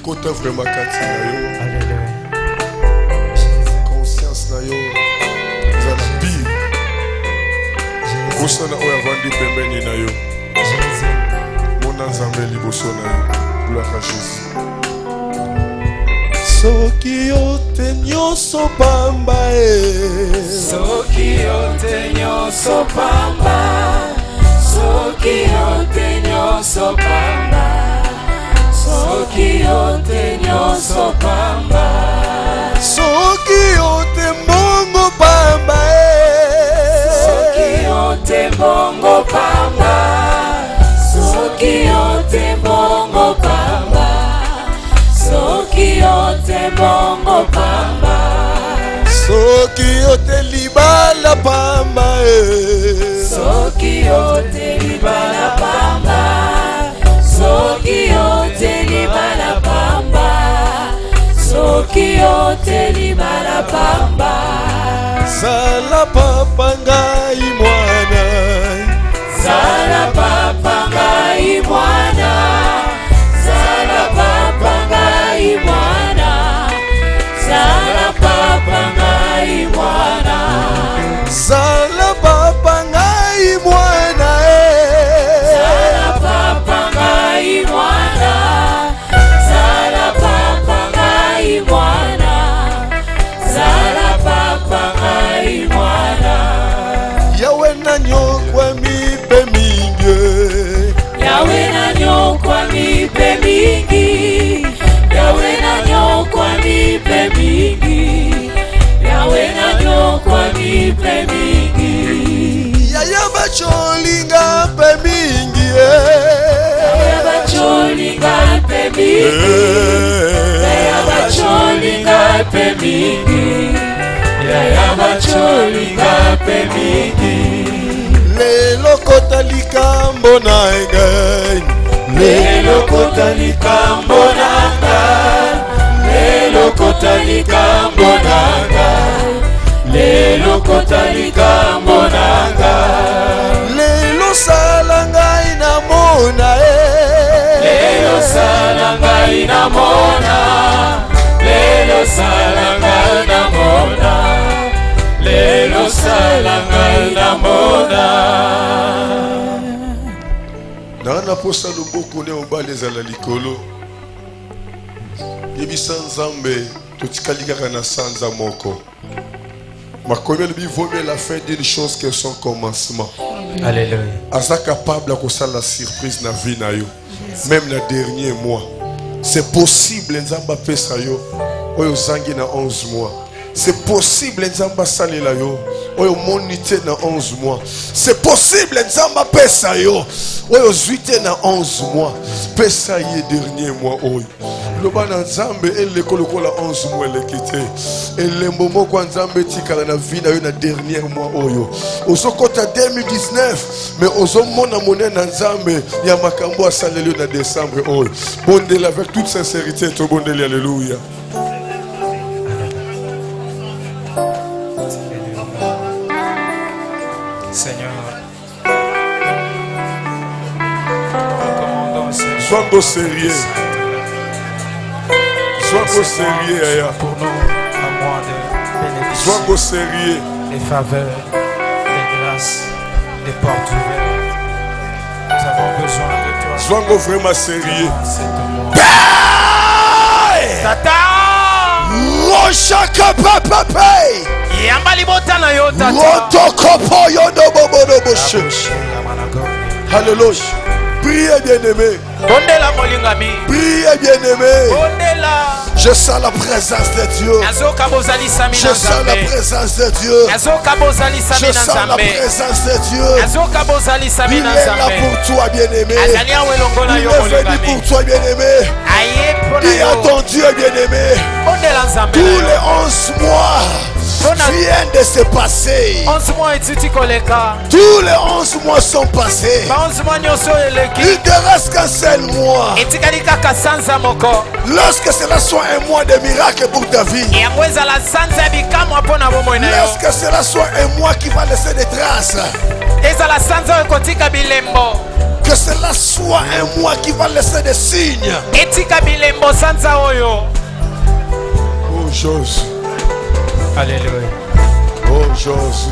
kota vraiment kati na yo. Conscience na yo. Za na pire. Kosana oya vandi pembeni na yo. Mona nzambe liboso na yo. Gloire à Jésus. Soki yote nyoso pamba Soki yote nyoso pamba. Soki yote nyoso pamba. Soki yote nyoso pamba. Soki yote mbongo pamba Soki yote mbongo pamba. Soki yote mbongo pamba. Soki yote mbongo pamba. Soki yote libala pamba Soki yote libala pamba. Soki yote libala pamba. Soki yote libala pamba. Sala papa ngai mwana. Sala papa ngai mwana. Sala papa ngai mwana. Sala papa ngai mwana. Sala papa ngai mwana Sala papa ngai mwana. Sala papa ngai mwana. Sala papa ngai mwana. Yawe na nyokwa mipe mingi. Yawe na nyokwa mipe mingi. Yawe na nyokwa mipe mingi. Yawe na nyokwa mipe mingi. Yaya bacholinga pe mingi Yaya bacholinga pe mingi. Yaya bacholinga pe mingi. Yaya bacholinga pe mingi. Lelo kota likambo na ngai. Lelo kota likambo na ngai. Lelo kota likambo na ngai. Lelo kota likambo na ngai. Lelo sala ngai na mona Lelo sala ngai na mona. Lelo sala ngai na mona. Lelo sala ngai na mona. Nana posa loboko ne obale ezala likolo. Yebisa nzambe totikali kaka na sanza moko. Makomi alobi vaut mieux la fin d'une chose que son commencement. Alléluia. Aza capable de la surprise na vie na yo. Même le dernier mois. C'est possible nzamba pesa yo. Oyo zangi na 11 mois. C'est possible nzamba salela yo. Oyo monité na 11 mois. C'est possible nzamba pesa yo. Oyo zuite na 11 mois. Pesa ye dernier mois oyo. Loba na nzambe ele kolokola 11 mois le quitté. Elembo moko nzambe tikala na vie na yo na dernier mois oyo. Osokota 2019 mais ozomona monene na nzambe ya makambo asaleli na décembre oyo. Bondela avec toute sincérité to bondeli alléluia. Seigneur, recommandons Seigneur. Sois sérieux. Sois sérieux, Aya. Pour nous, un mois de bénédiction, Sois sérieux. des faveurs, des grâces, des portes ouvertes. Nous avons besoin de toi. Sois vraiment sérieux. C'est ton mois. Tata! Roshaka papa pay! Yambali botana yo tata. Rotokopo yodo bobodo boshe. Alléluia. Priez bien-aimé. Bondela molingami. Priez bien-aimé. Bondela. Je sens la présence de Dieu. Azoka bozali sami Je na sens la Nzambe. présence de Dieu. Azoka bozali sami Je na sens la Nzambe. présence de Dieu. Azoka bozali sami Il na est là Nzambe. pour toi, bien-aimé. Azali awe longola Il yo est venu molingami. pour toi, bien-aimé. Aye pona Dis à yo. ton Dieu, bien-aimé. Bondela Nzambe. Tous les 11 mois viennent de se passer. 11 mois etiti koleka. Tous les 11 mois sont passés. Ba 11 mois nyonso eleki. Il te reste qu'un seul mois. Etikali kaka sanza moko. Lorsque cela soit un mois de miracle pour ta vie. Yango ezala sanza bikamwa mpona bomoi na yo. Lorsque cela soit un mois qui va laisser des traces. Ezala sanza oyo ekotika bilembo. Que cela soit un mois qui va laisser des signes. etika bilembo sanza oyo. Oh Jésus. Alléluia. Oh Jésus.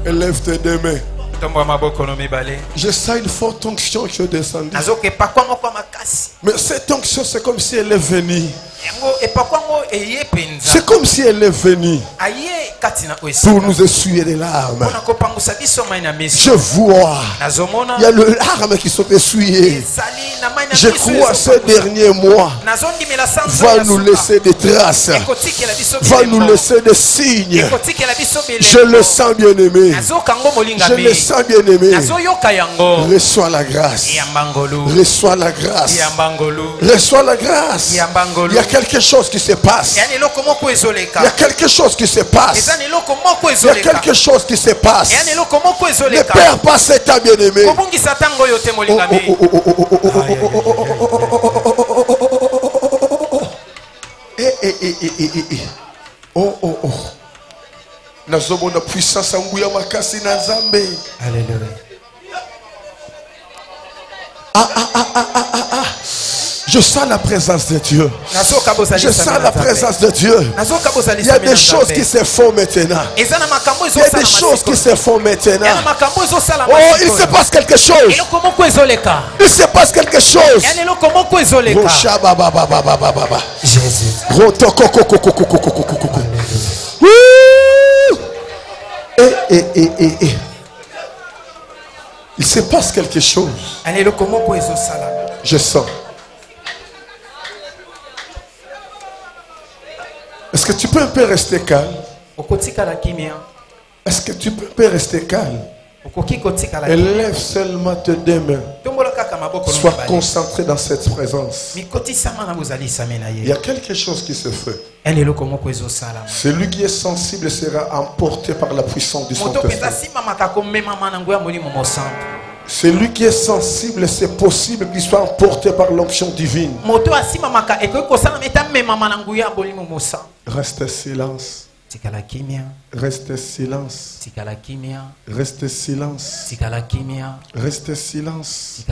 Élève tes deux mains. Tombo maboko no mibale. Je sens une forte onction qui est descendue. Nazoke pakwa moko makasi. Mais cette onction, c'est comme si elle est venue. Yango epakwango eye penza. C'est comme si elle est venue Aye katina oesi. pour nous essuyer les larmes. Pona kopangusa biso mai na miso. Je vois, Nazomona. il y a les larmes qui sont essuyées. Ezali na mai na Je miso. crois ces derniers mois Nazondimela sanza. va nous laisser des traces, Ekotikela biso va nous bilembo. laisser des signes. Ekotikela biso bilembo. Je le sens, bien-aimé. Nazokango molinga Je mi. le sens, bien-aimé. Nazoyoka yango. Reçois la grâce. Yambangolu. Reçois la grâce. Yambangolu. Reçois la grâce. Yambangolu. Il y a quelque chose qui se passe. Yani loko moko ezoleka. Il y a quelque chose qui se passe. Ezani loko moko Il y a ezoleka. quelque chose qui se passe. Yani loko moko Ne ezoleka. perds pas cet temps, bien-aimé. Kobungisa tango yo te molinga mi. Nazomona puissance nguya makasi na Nzambe. Alléluia. Je sens la présence de Dieu. Je sens la présence de Dieu. Il y a des choses qui se font maintenant. Il y a des choses qui se font maintenant. Oh, il se passe quelque chose. Il se passe quelque chose. Oh, shabababababababa. Jésus. Rotokokokokokokokokokoko. Il se passe quelque chose. Je sens. Est-ce que tu peux un peu rester calme? Est-ce que tu peux un peu rester calme? Élève seulement tes deux mains. Sois concentré dans cette présence. Il y a quelque chose qui se fait. Celui qui est sensible sera emporté par la puissance du Saint-Esprit. Celui qui est sensible, c'est possible qu'il soit emporté par l'onction divine. Reste silence. Reste silence. Reste silence. Reste silence.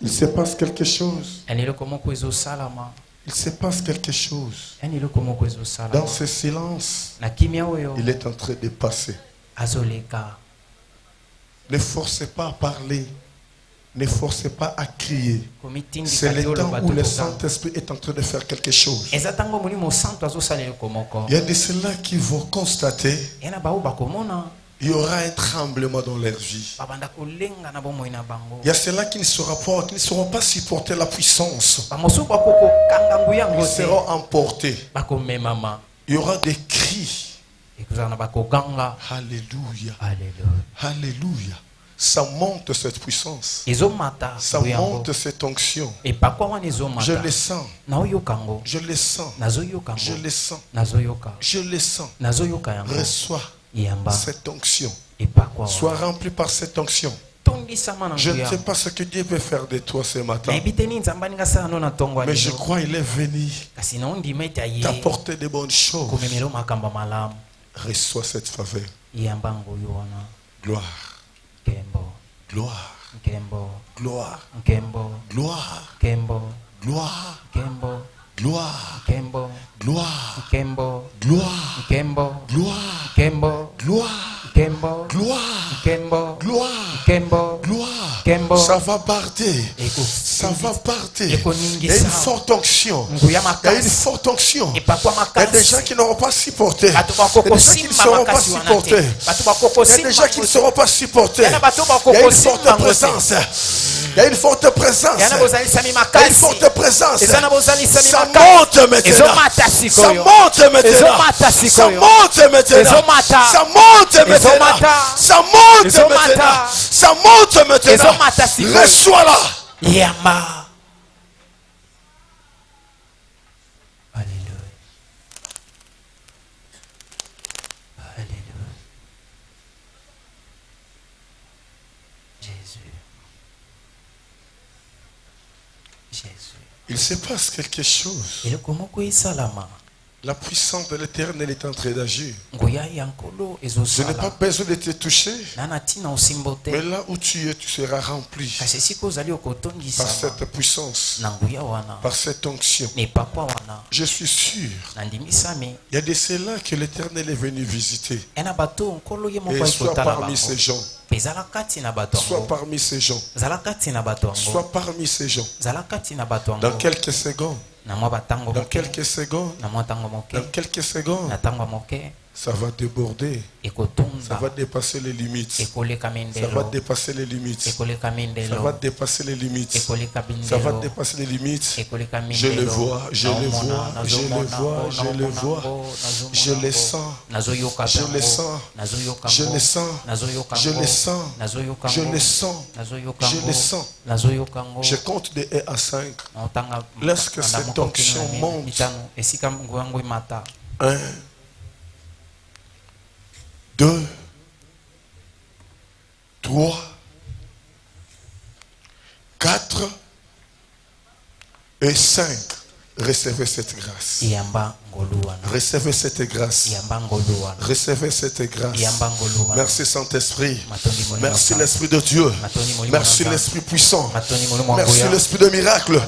Il se passe quelque chose. Il se passe quelque chose. Dans ce silence, il est en train de passer. Ne forcez pas à parler. Ne forcez pas à crier. C'est le temps où le Saint-Esprit est en train de faire quelque chose. Il y a de ceux-là qui vont constater il y aura un tremblement dans leur vie. Il y a ceux-là qui ne sauront pas supporter la puissance. Ils seront emportés. Il y aura des cris. Alléluia. Alléluia. Ça monte cette puissance. Ça monte cette onction. Je le sens. Je le sens. Je le sens. Je le sens. Reçois cette onction. Sois rempli par cette onction. Je ne sais pas ce que Dieu peut faire de toi ce matin. Mais je crois qu'il est venu t'apporter de bonnes choses. Reçois cette faveur. Gloire. Gloire. Gloire. Gloire. Gloire. Gloire. Gloire. Gloire. Gloire. Gloire. Ça va partir. Ça va partir. Il y a une forte onction. Il y a une forte onction. Il y a des gens qui n'auront pas supporté. Il y a des gens qui ne seront pas supportés. Il y a des gens qui ne seront pas supportés. Il y a une forte présence. Il y a une forte présence. Il y a une forte présence. Ça monte maintenant. Ça monte maintenant. Ça monte maintenant. Ça monte maintenant. Ça monte maintenant. Ça monte maintenant. Reçois-la. Yama. Alléluia. Alléluia. Jésus. Jésus. Il se passe quelque chose. La puissance de l'Éternel est en train d'agir. nguya ya nkolo Je n'ai ezosala pas besoin de te toucher. nana ntina osimbo te Mais là où tu es, tu seras rempli kasi esika ozali par okotondisama cette puissance, na nguya wana par cette onction. na epakwa wana Je suis sûr. nandimisami Il y a de ceux-là que l'Éternel est venu visiter. ena bato nkolo ye moko Et sois ekotala parmi ces bango gens. mpe ezala kati na bato Sois yango parmi ces gens. zala kati na bato yango Sois parmi ces gens. zala kati na bato Dans yango quelques secondes. na mwa batango Dans moke quelques secondes. na mwa ntango moke Dans quelques secondes. na ntango moke Ça va déborder. Ça ekotonda va dépasser les limites. ekoleka Ça va mindelo dépasser les limites. ekoleka Ça va mindelo dépasser les limites. ekoleka Ça va mindelo dépasser les limites. ekoleka Je le mindelo vois, je le vois, je le vois, je le vois. Je le sens. nazoyoka Je le sens. nazoyoka Je le sens. nazoyoka Je le sens. nazoyoka Je le sens. nazoyoka Je le sens. nazoyoka ngo Je compte de 1 à 5. naotanga Lorsque cette onction monte. mitano esika mungu yango emata 1, 2, 3, 4 et 5. Recevez cette grâce. iyamba ngolu wana Recevez cette grâce. iyamba ngolu wana Recevez cette grâce. iyamba ngolu wana Merci Saint-Esprit. matondi molimo Merci l'Esprit de Dieu. matondi molimo Merci l'Esprit puissant. matondi molimo Merci ngoya l'Esprit de miracle.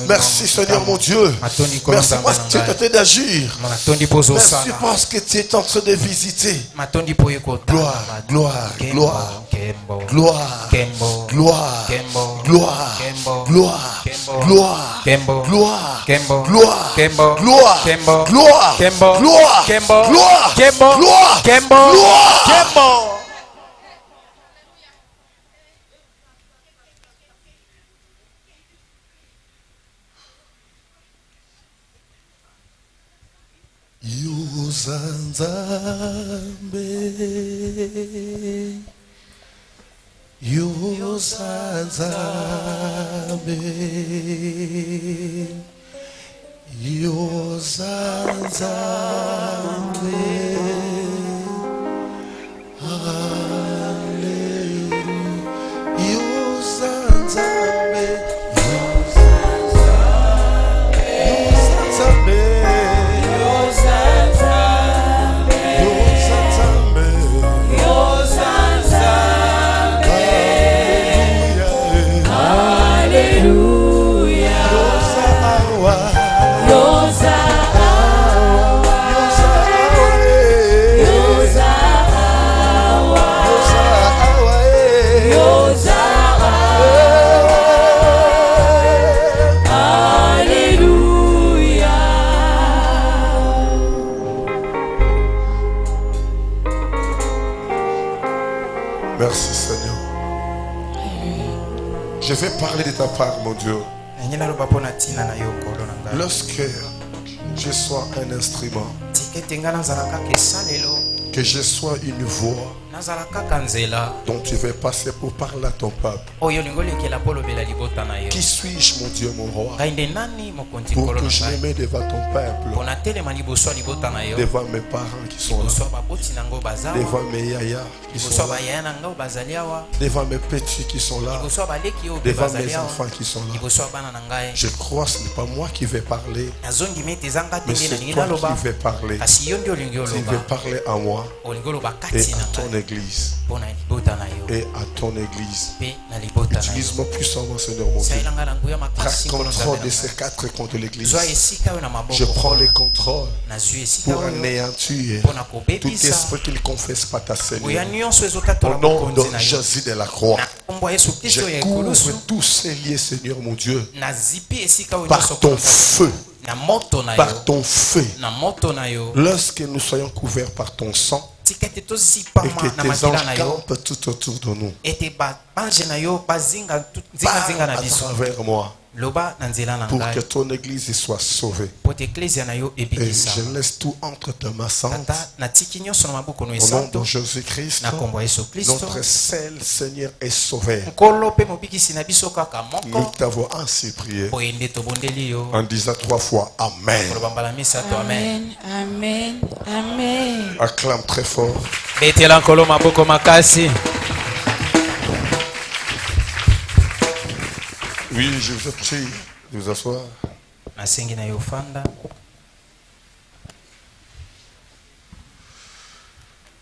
Merci Seigneur mon Dieu. Merci parce que tu es en train d'agir. matondi pozo Merci sana parce que tu es en train de visiter. matondi poye kota Gloire, gloire, gloire. kembo Gloire, kembo gloire, kembo gloire, kembo gloire, kembo gloire, kembo gloire, kembo gloire, kembo gloire, kembo gloire, kembo gloire, kembo gloire, kembo gloire, kembo gloire. kembo Yuzanzambe, Yuzanzambe, Yuzanzambe, Hallelujah, Yuzanzambe, Yuzanzambe. Merci Seigneur. Je vais parler de ta part, mon Dieu. Lorsque je sois un instrument, que je sois une voix dont tu veux passer pour parler à ton peuple. Qui suis-je, mon Dieu, mon roi, pour que je me mette devant ton peuple, devant mes parents qui sont là, devant mes yayas qui sont là, devant mes petits qui sont là, devant mes enfants qui sont là. Je crois que ce n'est pas moi qui vais parler, mais c'est toi qui veux parler. Tu veux parler à moi et à ton église. Et à ton église. Utilise-moi puissamment, Seigneur mon Dieu. Prends contrôle de ces 4 comptes de l'église. Je prends le contrôle pour anéantir tout esprit qui ne confesse pas ta Seigneur. Au nom de Jésus de la croix, je couvre tous ces liens, Seigneur mon Dieu, par ton feu. Par ton feu. Lorsque nous soyons couverts par ton sang, et que tes anges campent tout autour de nous, parle à travers moi, pour que ton église soit sauvée. Et je laisse tout entre tes mains saintes. Au nom de Jésus-Christ, notre seul Seigneur est sauvé. Nous t'avons ainsi prié en disant 3 fois Amen. Amen, amen, amen. Acclame très fort. Oui, je vous prie de vous asseoir.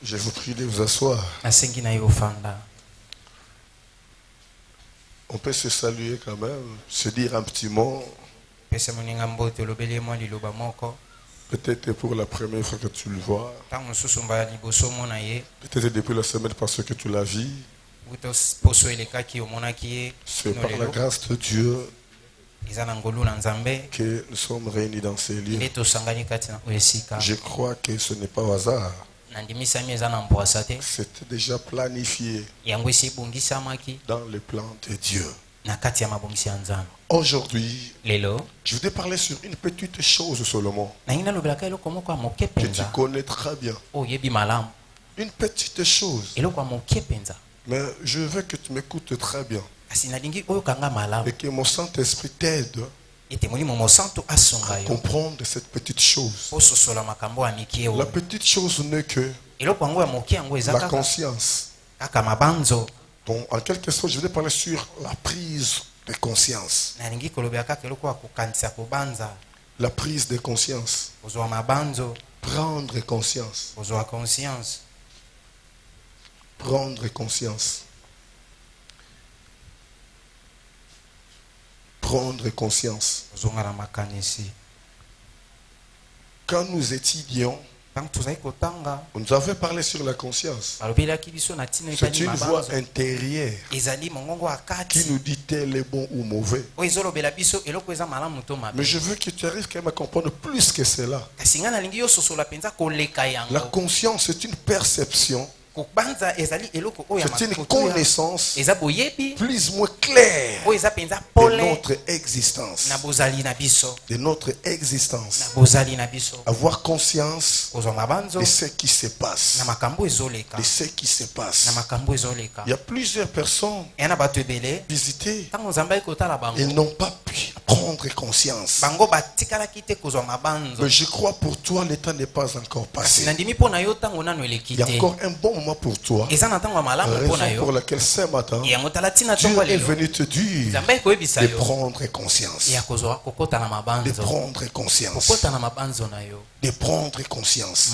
Je vous prie de vous asseoir. nasengi na yo ofanda. On peut se saluer quand même, se dire un petit mot. Pesa moninga mbote olobeli mwa liloba moko. Peut-être pour la première fois que tu le vois. Ntango mosusu mbala liboso omona ye. Peut-être depuis la semaine parce que tu l'as vu. Uta poso elekaki omonaki ye. C'est par la grâce de Dieu Eza na ngolu na Nzambe. que nous sommes réunis dans ces lieux. Nde tosangani kati na esika. Je crois que ce n'est pas au hasard. Nandimisami eza na mbwasa te. C'était déjà planifié Yango esi ebongisamaki dans le plan de Dieu. na kati ya mabongisi ya Nzambe. Aujourd'hui, Lelo je voudrais parler sur une petite chose seulement nangi nalobelaka eloko moko ya moke que tu mpenza connais très bien. oyebi malamu. Une petite chose. Eloko ya moke mpenza Mais je veux que tu m'écoutes très bien kasi nalingi oyokanga malamu et que mon Saint-Esprit t'aide ete molimo mosantu asonga à yo comprendre cette petite chose. ososola makambo ya mike La oyo. petite chose n'est que Eloko yango ya moke yango eza la kaka conscience. kaka mabanzo. Donc, en quelque sorte, je vais parler sur la prise de conscience. nalingi kolobela kaka eloko ya kokanisa kobanza La prise de conscience. kozwa mabanzo Prendre conscience. kozwa conscience. Prendre conscience. Prendre conscience. kozonga na makanisi. Quand nous étudions, ntango tozali kotanga on nous avait parlé sur la conscience. balobelaki biso na ntina C'est etali une voix mabanzo intérieure ezali mongongo ya qui kati nous dit tel est bon ou mauvais. oyo ezolobela biso eloko eza malamu to mabe. Mais je veux que tu arrives quand même à comprendre plus que cela. kasi ngai nalingi yososola mpenza koleka La yango. conscience, c'est une perception, kobanza ezali eloko oyo ya c'est une makutu ya- connaissance eza boyebi plus ou moins claire oyo eza mpenza de pole notre existence. na bozali na biso. De notre Na existence. bozali na biso Avoir conscience kozwa mabanzo de ce qui se passe. na makambo ezoleka De ce qui se passe. na makambo ezoleka. Il y a plusieurs personnes eya na bato ebele visitées. ntango nzambe ali kotala bango Ils n'ont pas pu prendre conscience. bango batikalaki te kozwa mabanzo. Mais je crois pour toi, le temps n'est pas encore kasi passé. nandimi mpo na yo ntango nano eleki Il y a te. encore un bon moment pour toi. eza na ntango ya malamu mpo na Raison pour yo laquelle ce matin, yango tala ntina Dieu ntongo est lelo venu te dire nzambe ali koyebisa de yo prendre conscience. ya kozwa kokota na De mabanzo prendre conscience. kokota na mabanzo na yo. De prendre conscience.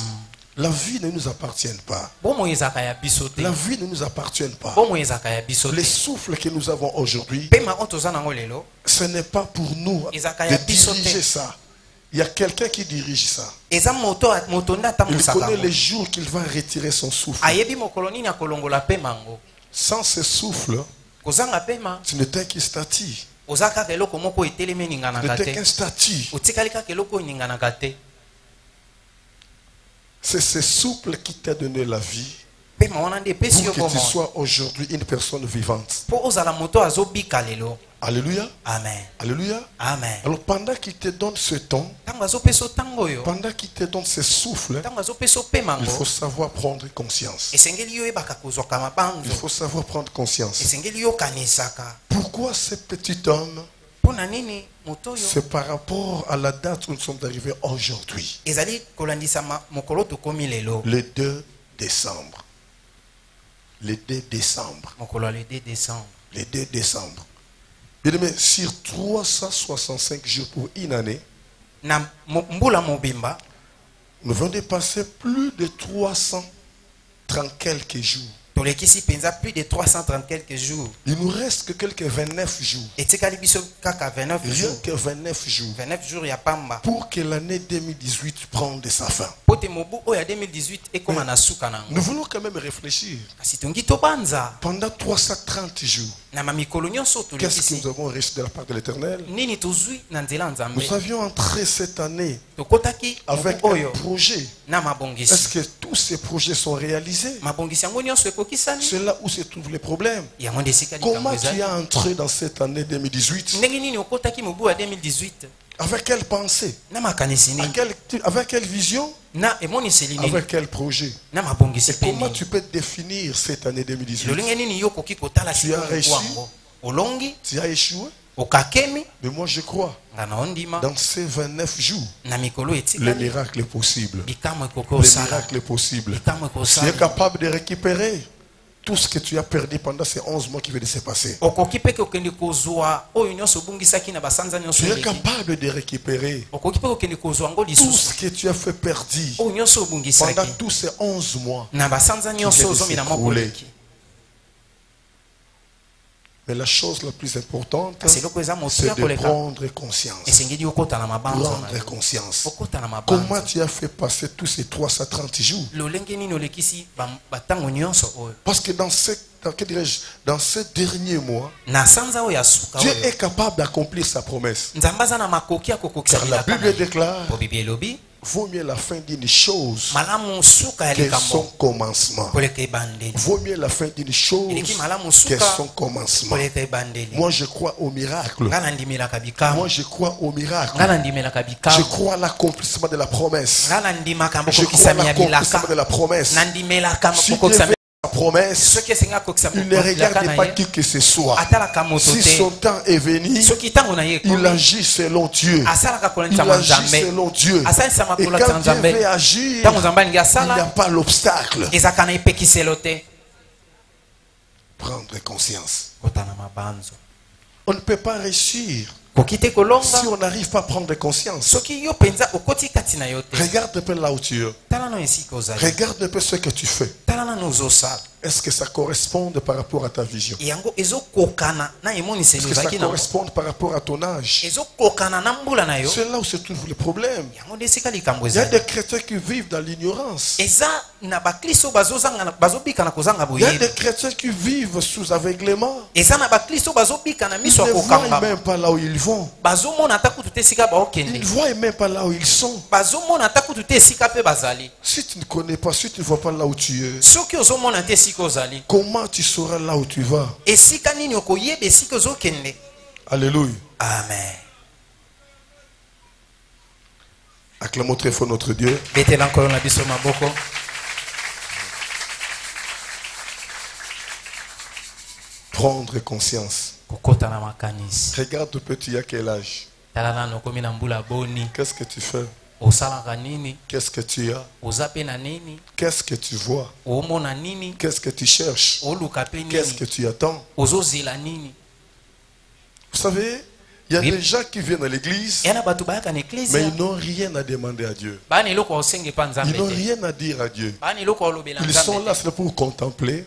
La vie ne nous appartient pas. bomoi ezalaka ya biso te. La vie ne nous appartient pas. bomoi ezalaka ya biso Les te. souffles que nous avons aujourd'hui, pema oyo toza nango lelo ce n'est pas pour nous Ezaka de ya biso te. diriger ça. Il y a quelqu'un qui dirige ça. eza moto nde Il atambwisaka connaît yango. les jours qu'il va retirer son souffle. ayebi mokolo nini akolongola pema yango. Sans ce souffle, kozanga pema ce n'était qu'un statut. oza kaka eloko moko etelemi Ce eninganaka n'était te. qu'un statut. otikali kaka eloko oyo eninganaka te. C'est ce souffle qui t'a donné la vie pema wana nde epesi yo pour que tu bomoi sois aujourd'hui une personne vivante. mpo ozala moto azobika lelo. Alléluia. amen Alléluia. amen. Alors pendant qu'il te donne ce temps, ntango azopesa ntango oyo pendant qu'il te donne ce souffle, ntango azopesa pema il faut yango savoir prendre conscience. esengeli yo oyebaka kozwaka Il mabanzo. faut savoir prendre conscience. esengeli yo okanisaka Pourquoi ce petit homme? mpo na nini moto oyo C'est par rapport à la date où nous sommes arrivés aujourd'hui, ezali kolandisa mokolo tokomi lelo le 2 décembre. Le 2 décembre. mokolo ya le 2 décembre. Le 2 décembre. Bien aimé, sur 365 jours pour une année, na mbula mobimba nous venons de passer plus de 330 quelques jours. tolekisi mpenza plus de 330 quelques jours. Il nous reste que quelques 29 jours. etikali biso kaka 29 Rien jours. que 29 jours. 29 jours ya pamba Pour que l'année 2018 prenne de sa fin. mpo te mobu oyo ya 2018 ekóma na suka nango. Nous voulons quand même réfléchir. kasi tongi tobanza Pendant 330 jours, na mamikolo nyonso oyo qu'est-ce que tolekisi nous avons reçu de la part de l'Éternel? nini tozwi na nzela ya nzambe. Nous avions entré cette année tokotaki avec mobu un oyo projet. na Est-ce mabongisi. que tous ces projets sont réalisés? mabongisi yango nyonso ekokisani. C'est là où se trouvent les problèmes. yango nde esika likambo Comment tu ezali. as entré dans cette année 2018? ndenge nini okotaki mobu ya 2018 Avec quelle pensée? na makanisi nini Avec quelle vision? na emoniseli nini Avec quel projet? na mabongisi Et mpe comment nini. tu peux définir cette année 2018? lolenge nini yo okoki kotala Tu as réussi? yango olongi Tu as échoué? okakemi Mais moi je crois, nga na ondima dans ces 29 jours, na mikolo le etikali miracle est possible. bikamwe Le ekokosala miracle est possible. bikamwe Tu es ekosala capable de récupérer tout ce que tu as perdu pendant ces 11 mois qui viennent de se passer. Tu es capable de récupérer tout ce que tu as fait perdu pendant tous ces 11 mois qui viennent de s'écrouler. Mais la chose la plus importante, c'est de prendre conscience. Prendre conscience. Comment tu as fait passer tous ces 330 jours? Parce que dans ce dernier mois, Dieu est capable d'accomplir sa promesse. Car la Bible déclare: vaut mieux la fin d'une chose que son commencement. Vaut mieux la fin d'une chose que son commencement. Moi je crois au miracle. Moi je crois au miracle. Je crois à l'accomplissement de la promesse. Je crois à l'accomplissement de la promesse. Si Dieu veut la promesse, il ne regarde pas qui que ce soit. Si son temps est venu, il agit selon Dieu. Il agit selon Dieu. Et quand Dieu veut agir, il n'y a pas l'obstacle. Prendre conscience. On ne peut pas réussir si on n'arrive pas à prendre conscience. Regarde un peu là où tu es. Regarde un peu ce que tu fais. Est-ce que ça correspond par rapport à ta vision? Est-ce que ça correspond par rapport à ton âge? C'est là où se trouve le problème. Il y a des chrétiens qui vivent dans l'ignorance. Il y a des chrétiens qui vivent sous aveuglement. Ils ne voient même pas là où ils vont. Ils ne voient même pas là où ils sont. Si tu ne connais pas, si tu ne vois pas là où tu es, comment tu sauras là où tu vas? Alléluia. Amen. Acclamons très fort notre Dieu. Prendre conscience. Regarde le petit à quel âge. Qu'est-ce que tu fais? Qu'est-ce que tu as? Qu'est-ce que tu vois? Qu'est-ce que tu cherches? Qu'est-ce que tu attends? Vous savez, il y a des gens qui viennent à l'église, mais ils n'ont rien à demander à Dieu. Ils n'ont rien à dire à Dieu. Ils sont là seulement pour contempler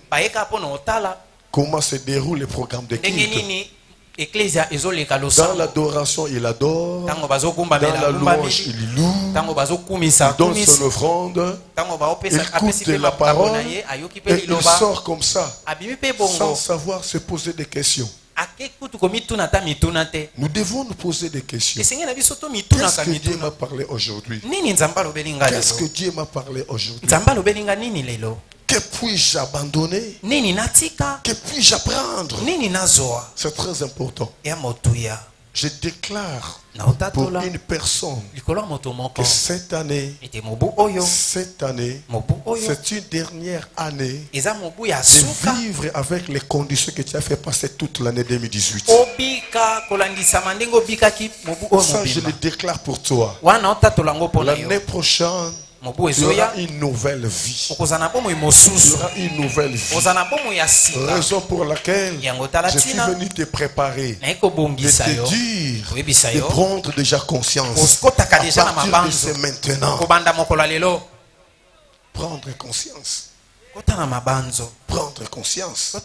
comment se déroule le programme de culte. Dans l'adoration, il adore. Dans la louange, il loue. Il donne son offrande. Il écoute la parole. Et il sort comme ça, sans savoir se poser des questions. Nous devons nous poser des questions. Qu'est-ce que Dieu m'a parlé aujourd'hui? Qu'est-ce que Dieu m'a parlé aujourd'hui? Que puis-je abandonner? Que puis-je apprendre? C'est très important. Je déclare pour une personne que cette année, c'est une dernière année de vivre avec les conditions que tu as fait passer toute l'année 2018. Ça, je le déclare pour toi. L'année prochaine, il y aura une nouvelle vie. Il y aura une nouvelle vie. Raison pour laquelle je suis venu te préparer, de te dire, de prendre déjà conscience. À partir de ce maintenant, prendre conscience. Prendre conscience.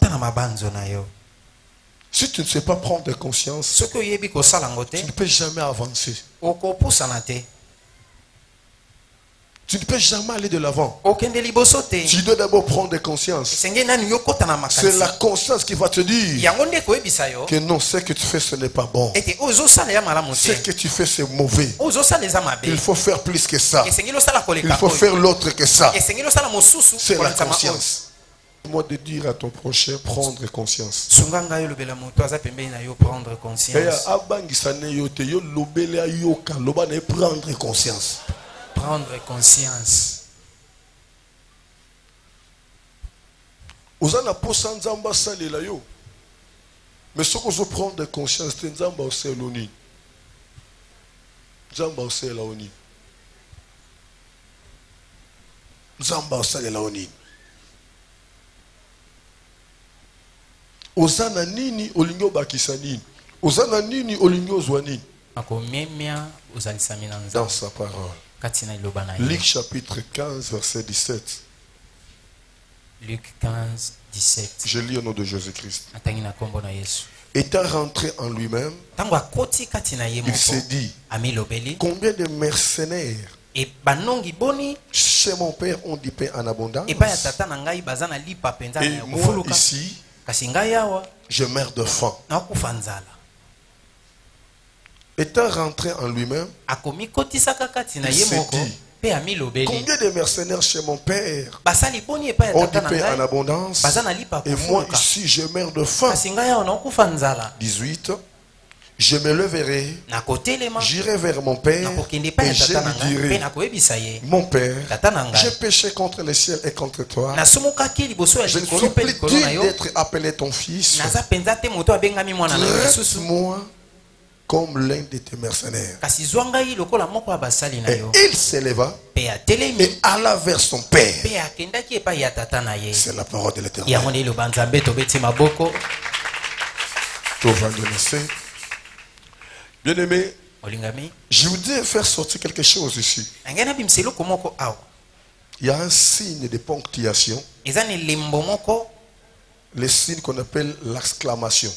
Si tu ne sais pas prendre conscience, tu ne peux jamais avancer. Tu ne peux jamais aller de l'avant. Tu dois d'abord prendre conscience. C'est la conscience qui va te dire que non, ce que tu fais, ce n'est pas bon. Ce que tu fais, c'est mauvais. Il faut faire plus que ça. Il faut faire l'autre que ça. C'est la conscience. Moi de dire à ton prochain, prendre conscience. Prendre conscience. Prendre conscience. Ozana posa nzamba salela yo. Mais ce qu'on se prendre conscience, c'est nzamba oseloni. Nzamba osela oni. Nzamba osela oni. Ozana nini olingo bakisa nini? Ozana nini olingo ozwa nini? Dans sa parole. Luc chapitre 15 verset 17. Luc 15 17. Je lis au nom de Jésus-Christ. Étant rentré en lui-même, il s'est dit, combien de mercenaires chez mon père ont du pain en abondance, et moi ici je meurs de faim. Étant rentré en lui-même, il s'est dit, combien de mercenaires chez mon père ont du pain en abondance, et moi ici je meurs de faim. 18. Je me leverai, j'irai vers mon père et je lui dirai, mon père, j'ai péché contre le ciel et contre toi. Je ne suis plus digne d'être appelé ton fils. Traite-moi comme l'un de tes mercenaires. Et il s'éleva et alla vers son père. C'est la parole de l'Éternel. Bien aimé, je voudrais faire sortir quelque chose ici. Il y a un signe de ponctuation, le signe qu'on appelle l'exclamation.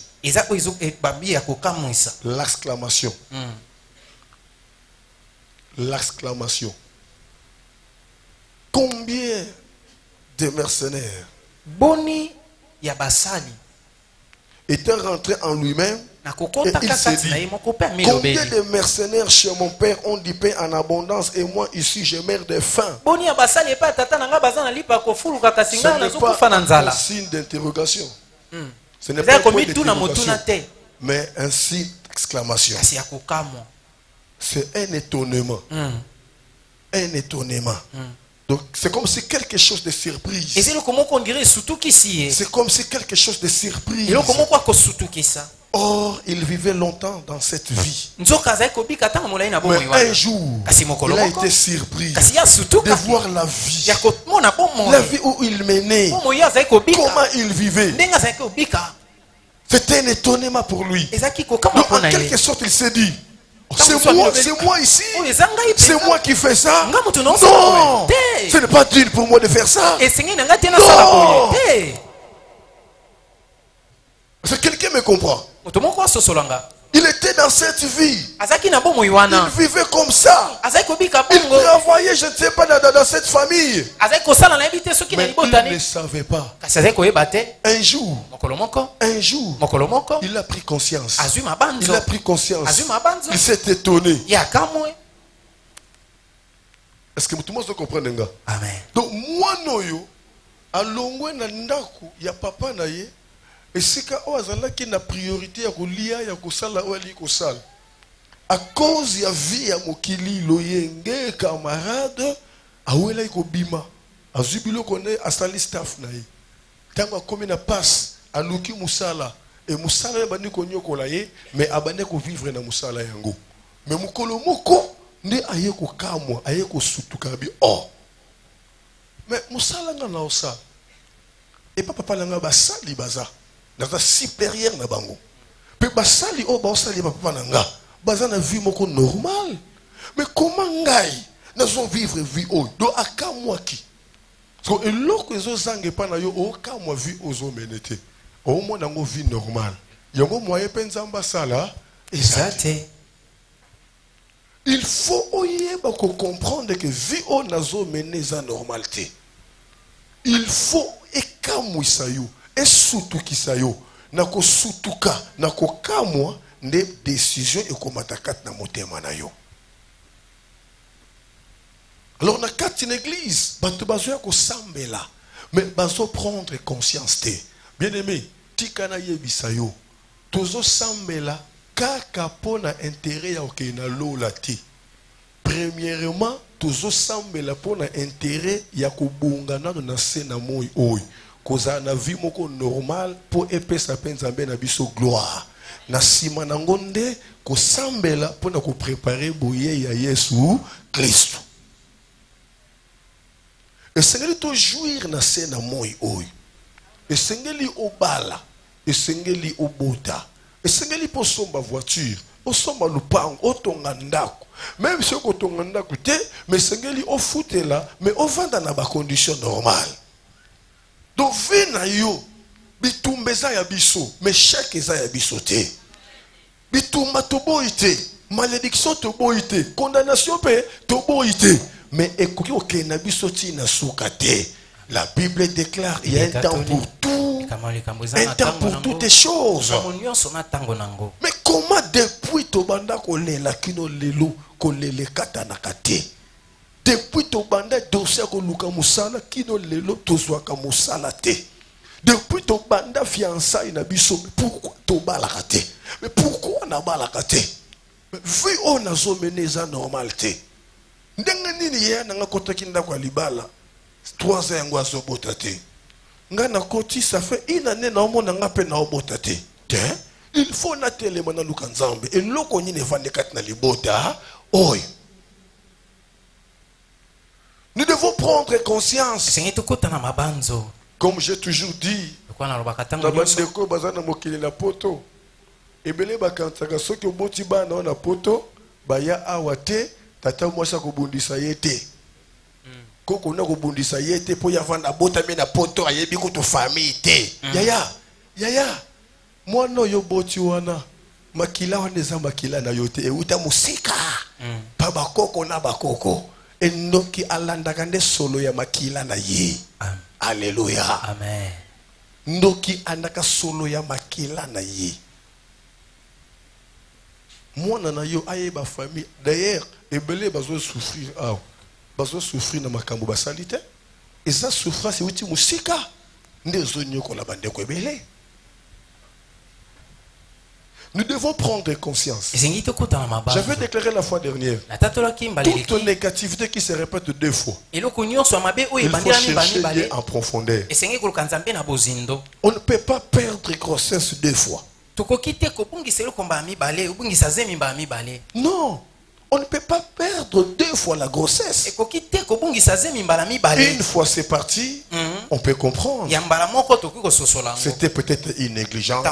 L'exclamation. L'exclamation. Combien de mercenaires étant rentré en lui-même, et il s'est dit, combien de mercenaires chez mon père ont du pain en abondance et moi ici je meurs de faim. Ce n'est pas un signe d'interrogation. Ce n'est pas un point d'interrogation, mais un signe d'exclamation. C'est un étonnement. Un étonnement. Donc c'est comme si quelque chose de surprise. C'est comme si quelque chose de surprise. Or, il vivait longtemps dans cette vie. Mais un jour, il a été surpris de voir la vie. La vie où il menait. Comment il vivait. C'était un étonnement pour lui. Donc, en quelque sorte, il s'est dit, c'est moi ici. C'est moi qui fais ça. Non, ce n'est pas digne pour moi de faire ça. Non. Est-ce que quelqu'un me comprend? Il était dans cette vie. Il vivait comme ça. Il travaillait, je ne sais pas, dans cette famille. Mais il ne savait pas. Un jour, il a pris conscience. Il a pris conscience. Il s'est étonné. Est-ce que tout le monde comprend? Amen. Donc, moi, noyo, à l'ongwe na ndaku, ya papa na ye. Et c'est quand qui na priorité à kolia ya kosala ou ali kosala. À cause ya vie ya mokili loyenge camarade awela ko bima. Azubilo connaît asali staff na ye. Tango komi na passe aluki musala et musala bani konyo kolaye mais abane ko vivre na musala yango. Mais mukolo moko ndi aye ko kamwa aye ko sutuka bi oh. Mais musala nga na osa. Et papa langa basali baza. Dans la supérieure na bango. Pe basali o ba sali papa nanga. Baza na vie moko normal. Mais comment ngai nazo vivre vie o do aka moi ki. So eloko ezo zange pa na yo o ka moi vie ozo menete. O mo nango vie normale. Yango moyen penzamba sala exact. Il faut oyeba ko comprendre que vie o nazo mener za normalité. Il faut ekamwisa yo. Et surtout qui sayo nako sutuka nako kamwa nde décision et komatakat na motema na yo. Alors na kati l'église bato bazo ko sambela mais bazo prendre conscience te. Bien aimé tikana yebisa yo tozo sambela kaka pona intérêt ya okena lola te. Premièrement tozo sambela pona intérêt ya kobungana na sena moi oy. Koza na vie moko normal pour epesa penzambe na biso gloire. Na sima na ngonde ko sambela pour na ko préparer boye ya Yesu Christ. Et sengeli to jouir na sena moi oy. Et sengeli obala esengeli obota esengeli po somba voiture osomba lupango otonga ndako même si okotonga ndako te mais esengeli ofutela mais ovanda na ba condition normale donc vie na yo bitumba eza ya biso mais chèque eza ya biso te bitumba toboyi te malédiction toboyi te condamnation pe toboyi te mais ekoki okende na biso tina suka te. La Bible déclare il y a un temps pour tout, un temps pour toutes les choses. Mais comment depuis tobanda kolela kino lelo kolele kata nakate? Depuis tobanda dossier ko luka musala kino lelo tozwaka musala te. Depuis tobanda fiançailles na biso pourquoi tobalaka te? Mais pourquoi na balaka te? Vu on a zomené ça normalité. Ndenge nini ya nanga kotaki ndako libala 3 ans yango azobota te. Nga na koti ça fait une année na omona nga pe na obota te. Il faut na telema na luka nzambe. Et loko nyine vande kat na libota. Oi. Nous devons prendre conscience. Comme j'ai toujours dit, na bandeko bazana mokili na poto. Ebele bakantaka soki oboti bana na poto, baya awate tata mwasa kobundisa yete. Koko na kobundisa yete po yavanda bota me na poto ayebi ko to famille te. Yaya. Mwana yo boti wana makila wana eza makila na yote e uta musika. Pa bakoko na bakoko. Enoki alandaka nde solo ya makila na ye. Alléluia. Amen. Ndoki andaka solo ya makila na ye. Mwana na yo aye ba famille. D'ailleurs, ebele bazo souffrir bazo souffrir na makambo basalite. Et ça souffrance c'est uti musika. Nde zonyo ko la bande ko ebele. Nous devons prendre conscience. J'avais déclaré la fois dernière. Toute négativité qui se répète 2 fois. Il faut chercher en profondeur. On ne peut pas perdre grossesse 2 fois. Non. On ne peut pas perdre 2 fois la grossesse. Une fois c'est parti, on peut comprendre. C'était peut-être une négligence.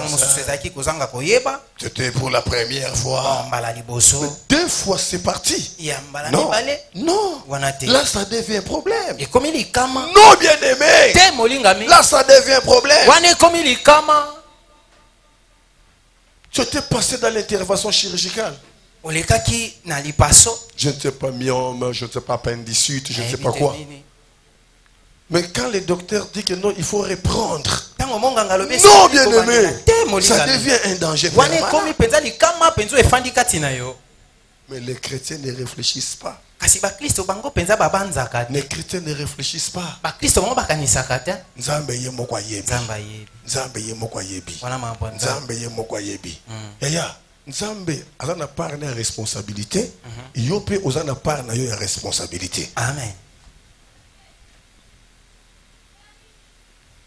C'était pour la première fois. 2 fois c'est parti. Non. Non. Là ça devient un problème. Non, bien aimé. Là ça devient un problème. Tu étais passé dans l'intervention chirurgicale. Je ne sais pas myome, je ne sais pas appendicite, je ne sais pas quoi. Mais quand le docteur dit que non, il faut reprendre. Non, bien aimé. Ça devient un danger pour le malade. Mais les chrétiens ne réfléchissent pas. Les chrétiens ne réfléchissent pas. Nzambe ye moko ayebi. Nzambe ye moko ayebi. Yaya. Nzambe azana part na responsabilité, yope ozana part na yo ya responsabilité. Amen.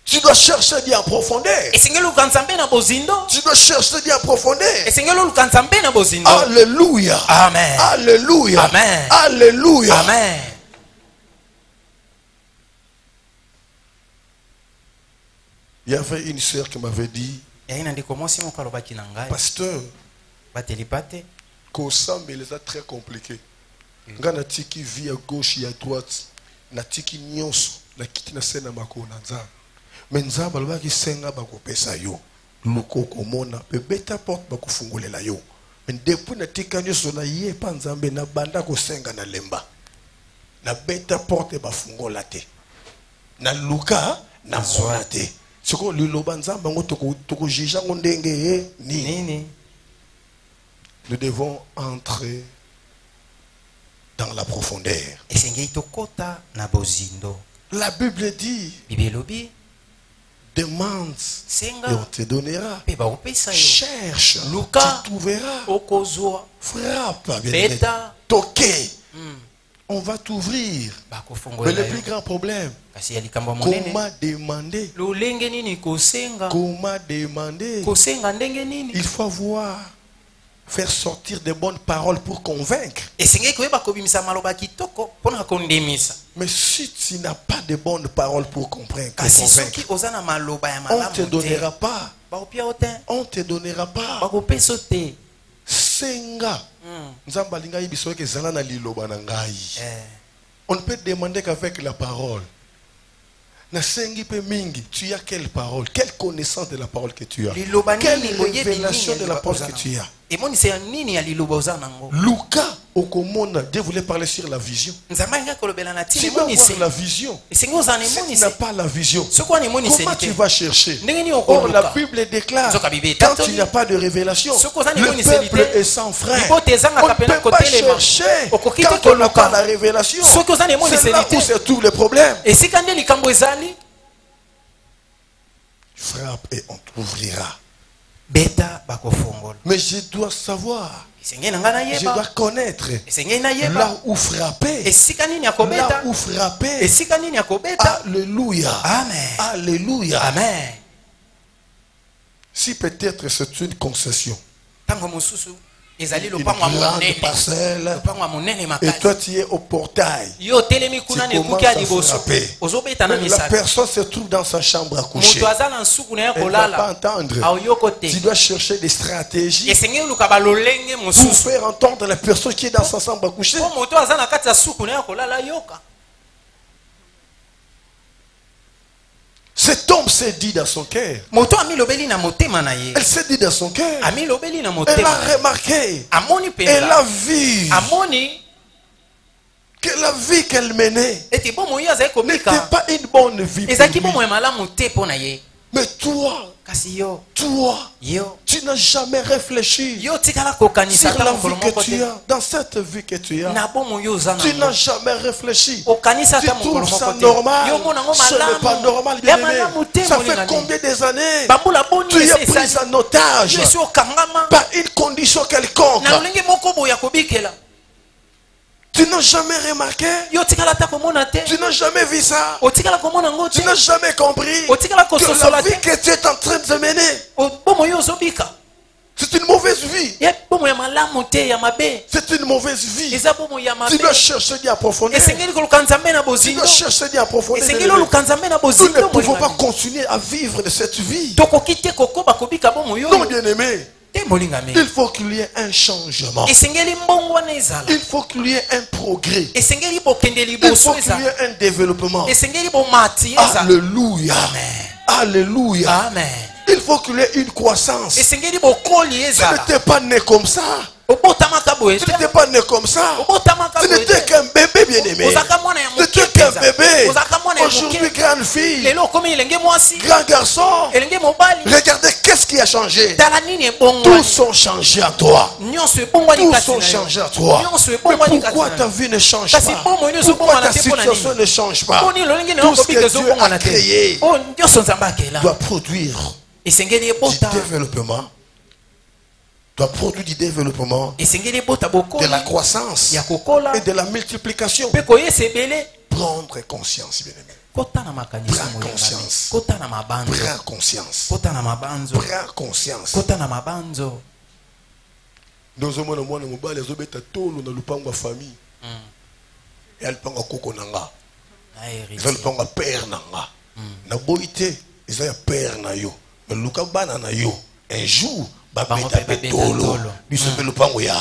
Tu dois chercher bien en profondeur. Tu dois chercher bien en profondeur. Alléluia. Amen. Alléluia. Amen. Alléluia. Amen. Il y avait une sœur qui m'avait dit, pasteur, kosambela eza très compliqué. Nga na tiki vie à gauche et à droite, na tiki nyonso, na kiti na sena makolo na nzambe. Mais nzambe alobaki senga bakopesa yo. Lukoko mona pe beta porte bakofungolela yo. Mais depuis na tika nyonso na ye pa nzambe na banda ko senga na lemba. Na beta porte bafungola te. Na luka na mona te. Soko liloba nzambe ngo toko jija ngo ndenge nini. Nous devons entrer dans la profondeur. La Bible dit, demande et on te donnera. Cherche, tu trouveras. Frappe, toquer. On va t'ouvrir. Mais le plus grand problème, comment demander? Comment demander? Il faut avoir faire sortir des bonnes paroles pour convaincre. Et c'est que ba kobimisa maloba kitoko pona kondemisa. Mais si tu n'as pas de bonnes paroles pour convaincre, Kasi soki ozana maloba ya on malamu ne te donnera pas. Ba opia otin. On ne te donnera pas. Ba kopesa te. Senga. Nzamba linga yibiso ke zala na liloba na ngai. On ne peut demander qu'avec la parole. Na sengi pe mingi, tu as quelle parole? Quelle connaissance de la parole que tu as? Quelle révélation de la parole que tu as? Et mon c'est nini ya liloba ozana ngo. Luka okomona, Dieu voulait parler sur la vision. Nzamba nga kolobela na Tu ti vas moni voir c'est la vision. si tu n'as pas la vision, comment comment tu vas chercher? Or Or la Bible déclare, quand il n'y a pas de révélation, le peuple est sans frein. On ne peut pas chercher quand on n'a pas la révélation. C'est là où c'est tout le problème. Frappe et on t'ouvrira. Mais je dois savoir, je dois connaître là où frapper. Là où frapper. Alléluia. Amen. Alléluia. Amen. Si peut-être c'est une concession, une une grande parcelle, et toi tu es au portail, tu commences à frapper. La personne se trouve dans sa chambre à coucher. Elle ne va pas entendre. Tu dois chercher des stratégies pour faire entendre la personne qui est dans sa chambre à coucher. Cet homme s'est dit dans son cœur. Elle s'est dit dans son cœur. Elle a remarqué. Elle a vu que la vie qu'elle menait n'était pas une bonne vie pour lui. Mais toi, tu n'as jamais réfléchi sur la vie que tu as, dans cette vie que tu as. Tu n'as jamais réfléchi. Tu trouves ça normal. Ce n'est pas normal, bien aimé. Ça fait combien des années tu es pris en otage par une condition quelconque. Tu n'as jamais remarqué. Tu n'as jamais vu ça. Tu n'as jamais compris que la vie que tu es en train de mener, c'est une mauvaise vie. C'est une mauvaise vie. Tu dois chercher d'y approfondir. Tu dois chercher d'y approfondir. Nous ne pouvons pas continuer à vivre de cette vie. Non, bien aimé. Il faut qu'il y ait un changement. Il faut qu'il y ait un progrès. Il faut qu'il y ait un développement. Alléluia. Alléluia. Amen. Il faut qu'il y ait une croissance. Tu n'étais pas né comme ça. Tu n'étais pas né comme ça. Tu n'étais qu'un bébé, bien aimé. Tu n'étais qu'un bébé. Aujourd'hui, grande fille, grand garçon. Regardez qu'est-ce qui a changé. Tous sont changés à toi. Tous sont changés à toi. Mais pourquoi ta vie ne change pas? Pourquoi ta situation ne change pas? Tout ce que Dieu a créé doit produire du développement. Doit produire du développement, de la croissance et de la multiplication. Prendre conscience, bien aimé. Prends conscience. Prends conscience. Prends conscience. Nous avons un mobile, nous avons une famille. Et elle prend un coco nanga. Elle prend un père nanga. Na boité, ils ont un père na yo. Mais Luka banana yo. Un jour, babeta betolo. Lui se fait le pango ya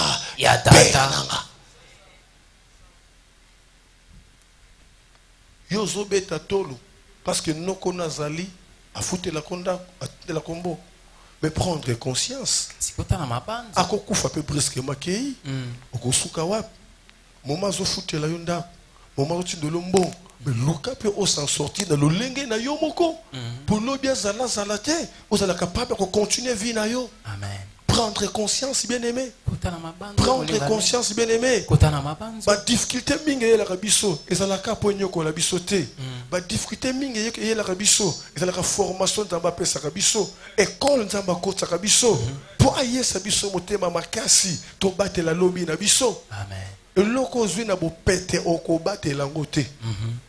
tata. Yo zo beta tolo. Parce que nous konazali a foutu la konda, a la combo. Mais prendre conscience. Akokufa pe presque makei. Okosuka wap. Moma zo foutu la yonda. Moma zo de lombo. Mais Luka peut s'en sortir dans le lenge na yo moko. Pour nous bien zala zalate, vous êtes capable de continuer à vivre na yo. Amen. Prendre conscience, bien aimé. Prendre conscience, bien aimé. Ba difficulté mingi la rabiso, ezala ka ponyo ko la bisoté. Ba difficulté mingi la rabiso, ezala ka formation dans ba pesa rabiso, école nzamba ko sa rabiso. Pour ayer sa biso motema makasi, to batela lobi na biso. Amen. Eloko zwi na bo pete okobatela ngote.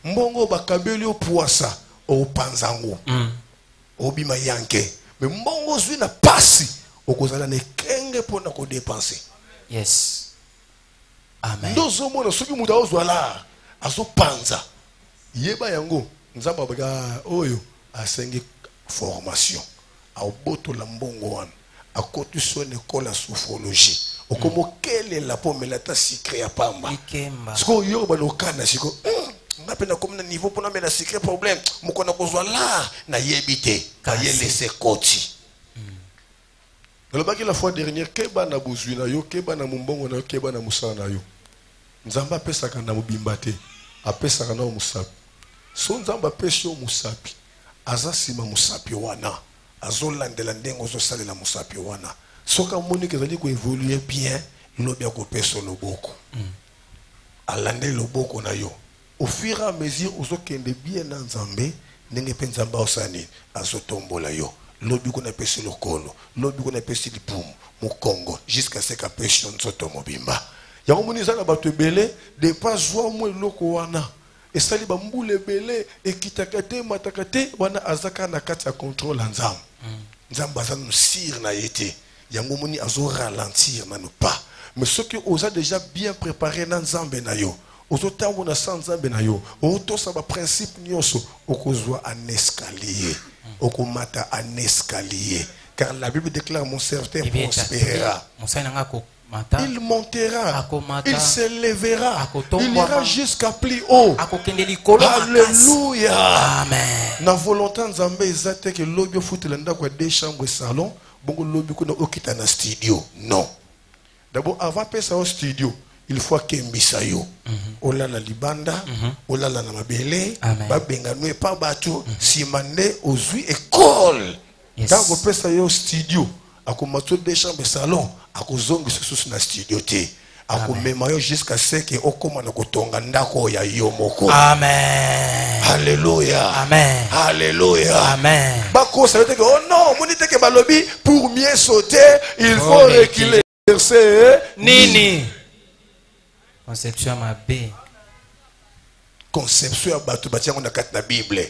Mbongo bakabeli o poisa o panzango. Obima yanke. Mais mbongo zwi na pasi okozala ne kenge pona ko dépenser. Yes. Amen. Ndozo mona soki muda ozwala azo panza. Yeba yango nzamba baga oyo asengi formation. A boto la mbongo wana. A kotu son école à sophrologie. Okomo kele la pomme la ta secret ya pamba. Ikemba. Siko yo ba lokana siko. Ngapena comme na niveau pona me na secret problème. Mukona kozwa la na yebite. Ka ye laisser koti. La fois dernière, keba na bozwi na yo, keba na mumbongo na yo, keba na musala na yo. Nzamba pesaka na mubimbate, apesaka na musapi. So nzamba pesi yo musapi, aza sima musapi wana, azo landela ndengo ozo salela musapi wana. Soka moni kezali ko évoluer bien, lobi ya ko peso loboko. Alande loboko na yo. Au fur et à mesure ozo kende bien na nzambe, ndenge pe nzamba osani, azo tombola yo. Lobi qu'on a pêché le colo, lobi qu'on a pêché le poum, mon Congo, jusqu'à ce qu'à pêché un soto mobimba. Ya omuniza na batu belé, de pas joie moi loko wana. Et sali ba mbule belé, et kitakate matakate, wana azaka na kati ya contrôle nzam. Nzam bazan nous sire na yete. Yango moni azo ralentir na nous pas. Mais ce que osa déjà bien préparé na nzambe na yo. Ozota wona sans nzambe na yo. Oto sa ba principe nyonso, okozwa en escalier. Okomata en escalier. Car la Bible déclare mon serviteur prospérera. Il montera. Il s'élèvera. Il ira jusqu'à plus haut. Alléluia. Amen. Na volonté nzambe ezate que lobby foot lenda kwa deux chambres salon. Bongo lobby kuna okita na studio. Non. D'abord avant pesa au studio. Il faut que Mbisayo, Ola la libanda, Ola la mabele, Babenganwe pa batu, Simande, Ozui école. Quand vous pesa yo studio, ako mato des chambres salon, ako zongi sous na studio te, ako memayo jusqu'à ce que okoma na kotonga ndako ya yo moko. Amen. Alléluia. Amen. Alléluia. Amen. Bako ça veut dire que oh non, monite que balobi pour mieux sauter, il faut reculer. Verset Nini. Conception ma B. Conception à batu batiango na kat na Bible.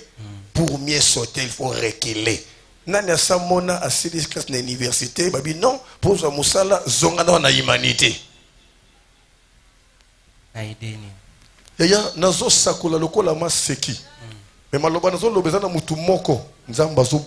Pour mieux sauter, il faut reculer. Nani sa mona a série classe na université, babi non, pour za musala zonga na humanité. Aideni. Yaya nazo sakola lokola maseki. Mais maloba nazo lobeza na mutu moko. Nzamba azo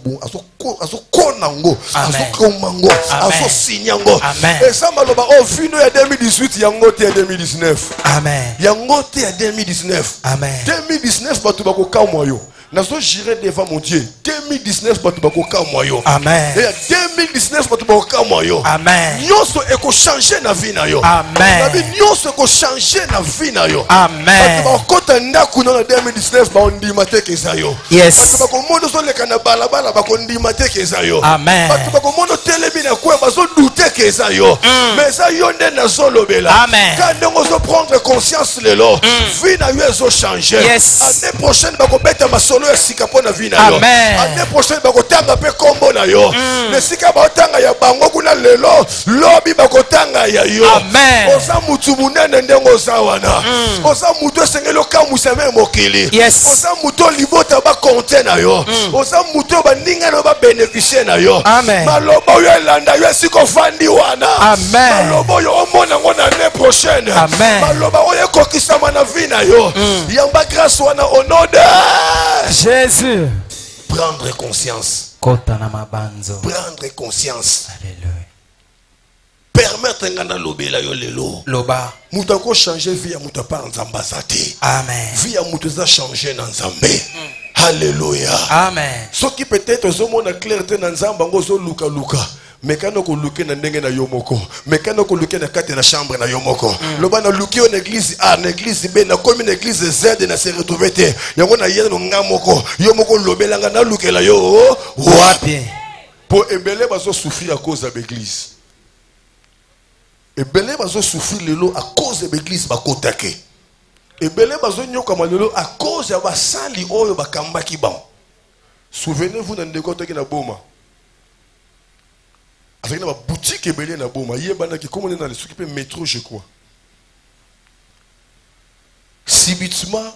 konango, azo komango, azo sinyango. Et ça maloba au fino ya 2018 yango te ya 2019. Amen. Yango te ya 2019. Amen. 2019 batu bako kamwa yo. Nazo j'irai devant mon Dieu. 2019 batu bako kamwa yo. Amen. Et 2019 batu bako kamwa yo. Amen. Nyonso eko changer na vie na yo. Amen. Nabi nyonso eko changer na vie na yo. Amen. Batu bako kota ndaku na 2019 ba ondima te keza yo. Yes. Batu bako mono so leka na balabala bako ondima te keza yo. Amen. Batu bako mono telemi na kwe bazo douter keza yo. Mais ça yonde na solo bela. Amen. Quand on se prendre conscience lelo, vie na yo ezo changer. Yes. Année prochaine bako beta masolo ya sika pona vie na yo. Amen. Année prochaine bako tanga pe kombo na yo. Ne sika ba tanga ya bango kuna lelo, lobi bako tanga ya yo. Amen. Oza mutu munene ndengo zawana. Oza mutu sengelo kamusa me mokili. Yes. Oza mutu libota ba compter na yo. Oza mutu ba ninga no ba bénéficier na yo. Amen. Maloba yo landa yo siko fandi wana. Amen. Maloba yo omona ngona année prochaine. Amen. Maloba oye kokisama na vie na yo. Yamba grâce wana au nom de Jésus. prendre conscience. Kota na mabanzo. Prendre conscience. Alléluia. Permettre ngana lobela yo lelo. Loba. Muta ko changer vie ya muta pa nzamba zate. Amen. Vie ya muta za changer na nzambe. Alléluia. Amen. Ce qui peut-être zomona clarté na nzamba ngo zo luka luka. Mekano ko luke na ndenge na yomoko. Mekano ko luke na kate na chambre na yomoko. Loba na luki on église A, na église B, na comme une église Z na se retrouver te. Yango na yeno ngamoko. Yomoko lobelanga na lukela yo. Wapi. Pour ebele bazo souffrir à cause de l'église. Ebele bazo souffrir lelo à cause de l'église bakotake. Ebele bazo nyoka malelo à cause ya basali oyo bakambaki ban. Souvenez-vous dans ndeko teki na boma. Avec la boutique ebele na boma, yebana ki comme on est dans le s'occuper métro je crois. Subitement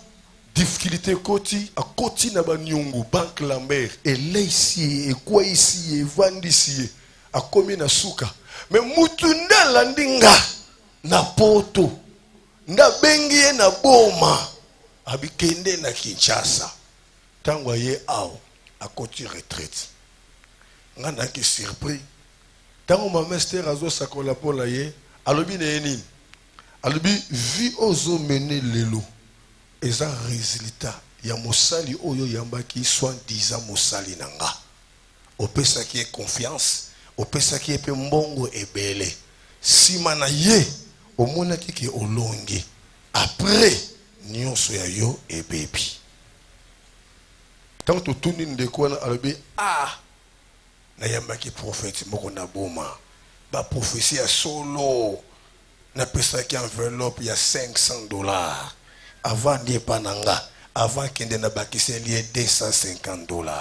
difficulté koti a koti na ba nyongo banque Lambert et là ici et quoi ici et vend ici akomi na suka. Mais mutunda landinga na poto. Nda bengie na boma. Abikende na Kinshasa. Tango ye ao akoti retraite. Ngana ki surpris. Tango ma mester azo sakola pola ye, alobi ne nini? Alobi vi ozo mene lelo. Eza résultat ya mosali oyo yambaki soit disant mosali nanga. Opesa ki confiance, opesa ki pe mbongo ebele. Sima na ye, omona ki olongi. Après nyonso ya yo ebebi. Tant que tout le monde alobi ah na yambaki prophète moko na boma. Ba prophétie ya solo na pesa ki enveloppe ya $500. Avant n'y pananga, avant qu'il ne bakise lié $250.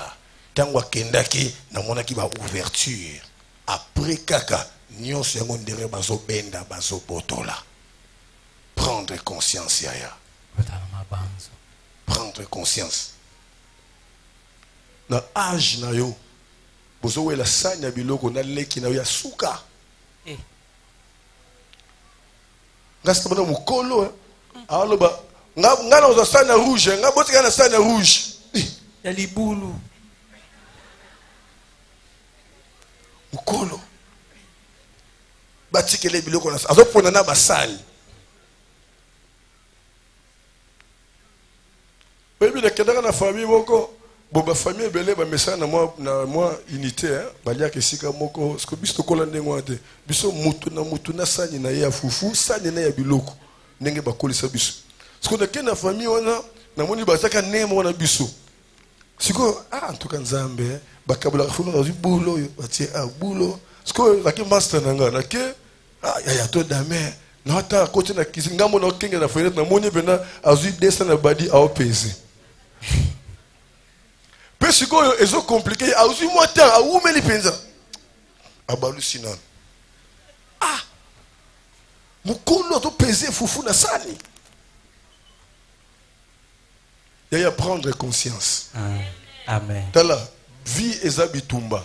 Tango kendaki na mona ki ba ouverture. Après kaka nyonso yango ndere bazo benda bazo botola. Prendre conscience yaya. Prendre conscience. Na âge na yo bozo we la sanya biloko na leki na yo ya suka. Ngasta bana mukolo aloba ngana uza sanya rouge ngaboti kana sanya rouge ya libulu mukolo batikele biloko na azopona na basali bebi na kedaka na famille moko boba famille belé ba message na moi unité balia ke sika moko parce que biso kola ndengwa te biso mutu na sani na ya fufu sani na ya biloko ndenge bakolisa biso parce que na famille wana na moni bazaka nemo wana biso siko en tout cas nzambe bakabula funa na bulo yo batie bulo parce que la ke master nanga na ke ya to dame na hata kote na kizingambo na kenga na fenêtre na moni bena azu desa na badi a opese parce que c'est compliqué. A aussi moi temps, a où me les pensa. Abalucinant. Mukolo to peser foufou na sani. Il y a prendre conscience. Amen. Tala vie ezabitumba.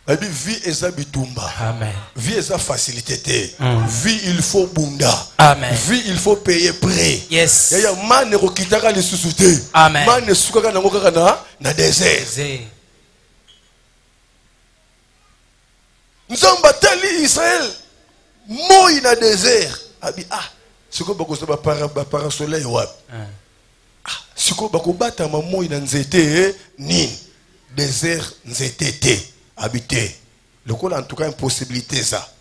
Vie ezabitumba. Amen. Vie eza facilité. Vie il faut bunda. Amen. Vie il faut payer prêt. Yes. Il y a man rokitaka les sous-soutés. Amen. Man sukaka na ngokaka na désert. Nzamba tali Israël moi na désert. Abi siko bakosa ba para soleil wapi. Siko bakobata ma moi na nzete ni désert nzete te. Habiter. Le coup en tout cas impossibilité ça.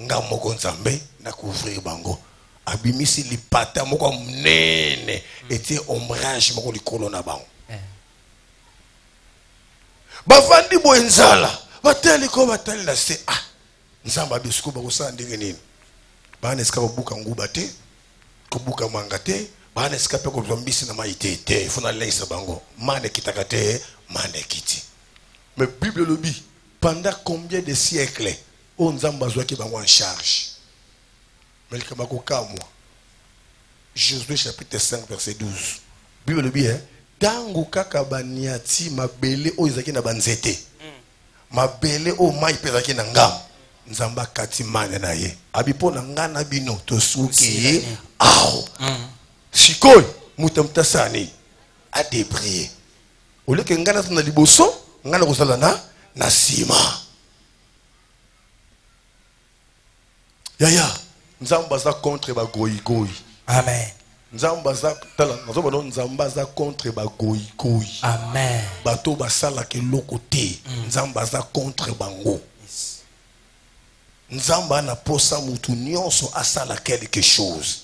Nga moko nzambe na couvrir bango. Abimisi li pata moko mnene était ombrage moko likolo na bango. Bavandi bo enzala. Bateli ko bateli la se nzamba bisiko bako sa ndenge nini. Bana eska buka nguba te, ko buka manga te, bana eska pe ko zombisi na maite te, funa leisa bango. Mane kitakate, mane kiti. Mais Bible le dit pendant combien de siècles on nzamba zwaki bango en charge. Mais le kamako kamwa. Josué chapitre 5 verset 12. Bible le dit tangu kaka baniati mabele o izaki na banzete. Mabele o mai pezaki na ngam. Nzamba kati mane na ye. Abipo na ngana bino to suki ye. Sikoy mutamta sani a déprier. Au lieu que ngana na liboso ngana kozala na sima. Yaya nzamba za contre ba goyi. Amen. Nzamba za tala nazoba nzamba za contre ba goyi. Amen. Bato basala ke lokote nzamba za contre bango. Nzamba na posa mutu nyonso asala quelque chose.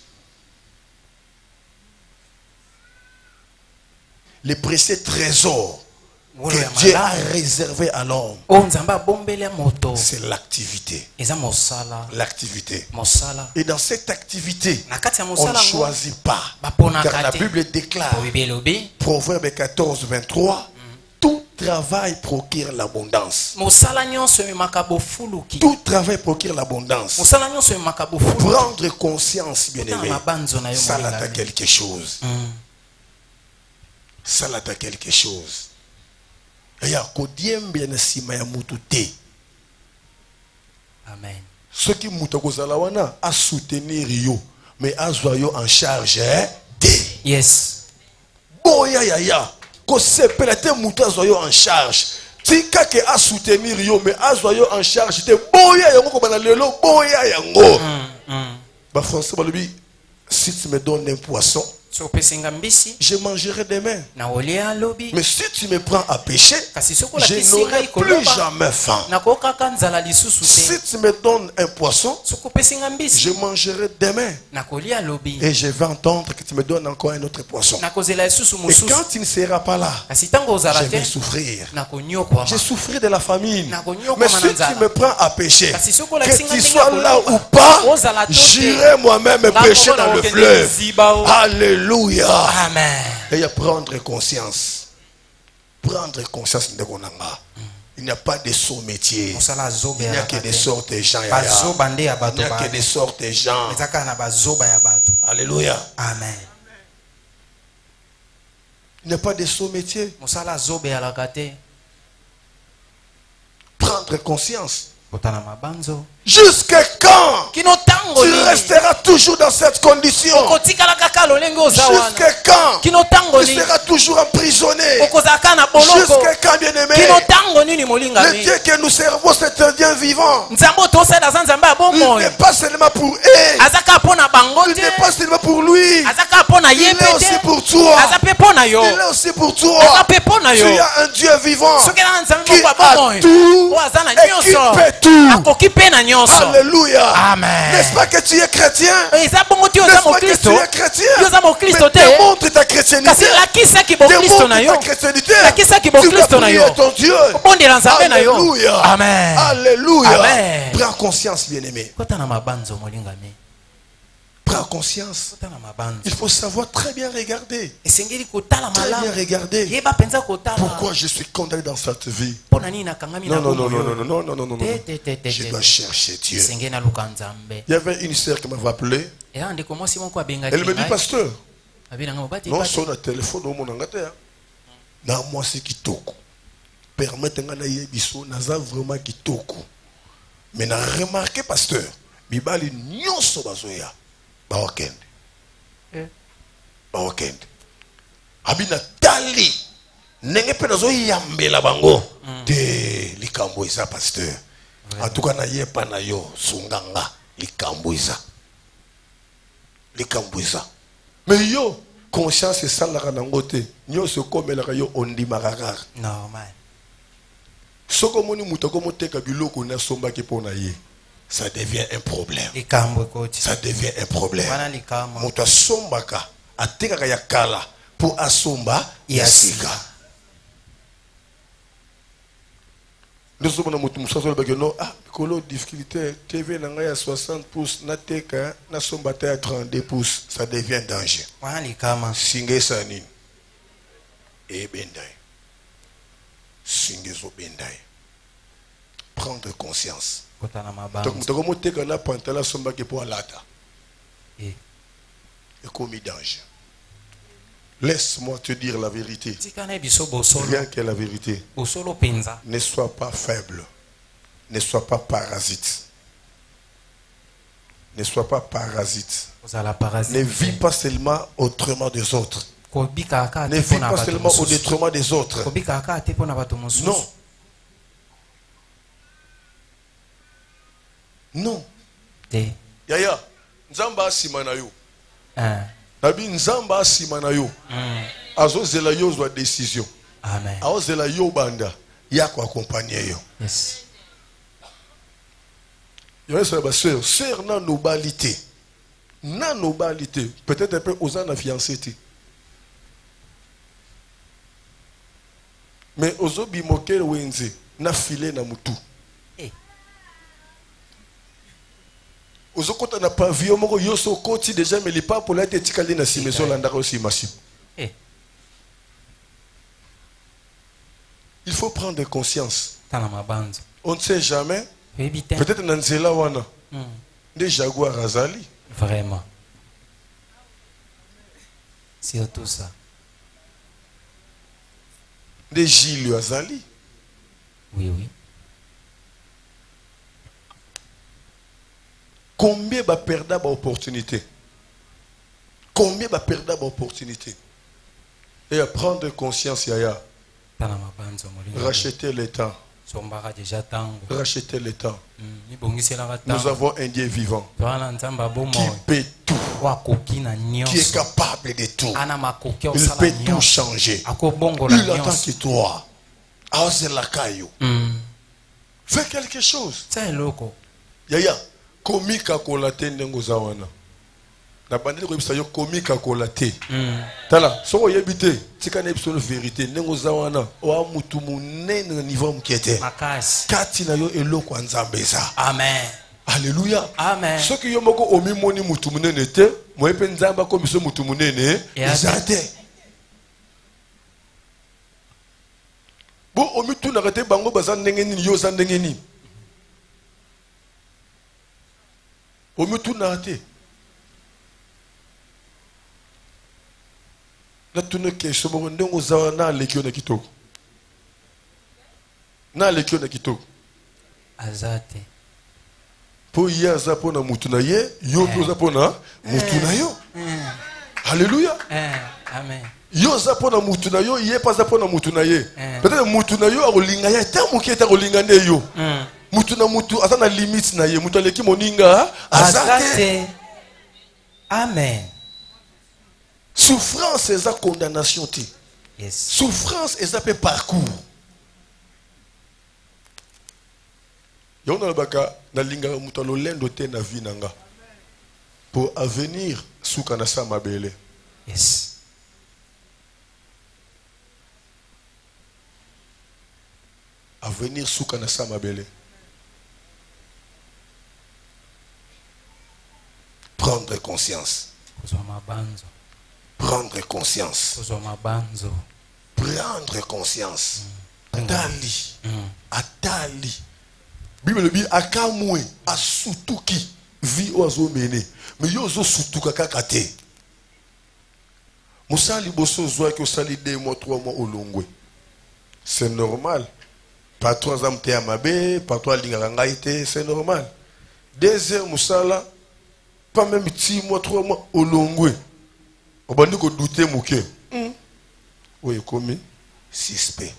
Les précieux trésors que Dieu a réservé à l'homme, c'est l'activité. L'activité. Et dans cette activité, on ne choisit pas. Car la Bible déclare, Proverbe 14, 23, tout travail procure l'abondance. Tout travail procure l'abondance. Prendre conscience, bien aimé, ça l'a quelque chose. Ça l'a quelque chose. Ya kodiembe na sima ya mutu te. Amen. Ce qui mutakozala wana a soutenir yo mais azwa yo en charge te. Yes. Boya ya ko sepela te muta azwa yo en charge. Tika ke a soutenir yo mais azwa yo en charge te boya yango ko bana lelo boya yango. Ba français balobi si tu me donnes un poisson je mangerai demain. Mais si tu me prends à pécher, je n'aurai plus jamais faim. Si tu me donnes un poisson, je mangerai demain. Et je vais entendre que tu me donnes encore un autre poisson. Et quand tu ne seras pas là, je vais souffrir. Je souffrirai de la famine. Mais si tu me prends à pécher, que tu sois là ou pas, j'irai moi-même pécher dans le fleuve. Alléluia. Amen. Et à prendre conscience. Prendre conscience de Gonanga. Il n'y a pas de sot métier. Il n'y a que des sortes de gens. Il n'y a que des sortes de gens. Alléluia. Amen. Il n'y a pas de sot métier. Prendre conscience. Jusqu'à quand tu resteras toujours dans cette condition? Jusqu'à quand tu seras toujours emprisonné? Jusqu'à quand, bien-aimé? Le Dieu que nous servons, c'est un Dieu vivant. Il n'est pas seulement pour eux. Il n'est pas seulement pour lui. Il est aussi pour toi. Il est aussi pour toi. Tu as un Dieu vivant qui a tout et qui peut tout. Alléluia. Amen. N'est-ce pas que tu es chrétien? N'est-ce pas que tu es chrétien? Mais démontre ta chrétienté. Démontre ta chrétienté. Tu vas prier ton Dieu. Alléluia. Amen. Alléluia. Amen. Prends conscience, bien-aimé. Prends conscience. Il faut savoir très bien regarder. Très bien regarder. Pourquoi je suis condamné dans cette vie? Non. Je dois chercher Dieu. Il y avait une sœur qui m'avait appelé. Elle me dit, pasteur, non, sur le téléphone, au monde na moi c'est qui toko. Permettez-moi d'aller biso, naza vraiment qui toko. Mais n'a remarqué, pasteur, bibali nyonso bazoya. Bawakende. Abina tali. Nenge pe nazo yambela bango. Te likambo isa pasteur. En tout cas na yepa na yo sunganga likambo isa. Likambo isa. Mais yo conscience ça la ranangote. Nyo se komelaka yo ondimaka. Non man. Soko moni mutako moteka biloko na somba ke pona ye. Ça devient un problème. Ça devient un problème. Mouta sombaka atekaka ya kala pour asomba yasika. Nous sommes dans mutu musaso ba no ah kolo difficulté TV nanga ya 60 pouces na teka na somba ta 32 pouces, ça devient danger. Singe sanini e bendai. Singe zo bendai. Prendre conscience. Donc, comment tu as pantalon somba qui pour lata et commis danger. Laisse-moi te dire la vérité. Rien que la vérité. Ne sois pas faible. Ne sois pas parasite. Ne sois pas parasite. Ne vis pas seulement autrement des autres. Ne vis pas seulement au détriment des autres. Non. Non. Yaya, nzamba simana yo. Nabi nzamba simana yo. Azo zela yo zwa décision. Amen. Azo zela yo banda ya ko accompagner yo. Yes. Yo ça ba sœur na nobalité. Na nobalité, peut-être un peu osant na fiancé ti. Mais ozo bimoke wenze na filé na mutu. Il faut prendre conscience. On ne sait jamais. Peut-être Nanzela wana. Des jaguars azali. Vraiment. Surtout ça. Des Gilles azali. Oui. Combien va perdre l'opportunité? Combien va perdre l'opportunité? Et à prendre conscience, Yaya. Racheter le temps. Racheter le temps. Nous avons un Dieu vivant qui peut tout, qui est capable de tout. Il peut tout changer. Il attend que toi, fais quelque chose. Yaya, komika kolate ndengozawana. Na bandeli ko bisayo komika kolate. Tala, so yebite, tika na episode vérité ndengozawana o mutu munene niveau mkiete. Makasi. Kati na yo eloko nzambeza. Amen. Alléluia. Amen. Ce qui yomoko omimoni mutu munene te, moyepe nzamba ko biso mutu munene, ezate. Bo omitu na kate bango bazan ndenge nini yo zan ndenge nini. Omitu na kate. La tune kesho mo ndongo zawa na lekio na kitoko. Na lekio na kitoko. Azate. Po ya za pona mutu na ye, yo po za pona mutu na yo. Alléluia. Amen. Yo za pona mutu na yo, ye pa za pona mutu na ye. Peut-être mutu na yo akolinga ye, ta muketa kolinga nde yo. Mutu na mutu asa na limite na ye, mutu aleki moninga azate. Amen. Souffrance et sa condamnation. Yes. Souffrance et sa parcours. Yona baka na linga mutalo lendo te na vie nanga. Pour avenir souka na sa mabele. Yes. Avenir souka na sa mabele. Prendre conscience. Prendre conscience. Prendre conscience. Atali. Atali. Bible dit akamwe asutuki vi ozo mene. Mais yozo sutuka kakate. Musali boso zoa ki osali 2 mois 3 mois olongwe. C'est normal. Pas 3 ans te amabe, pas 3 linga ngaite, c'est normal. 2 heures musala pas même 6 mois 3 mois olongwe. Obandi ko douter mouke. Oui, comme suspect.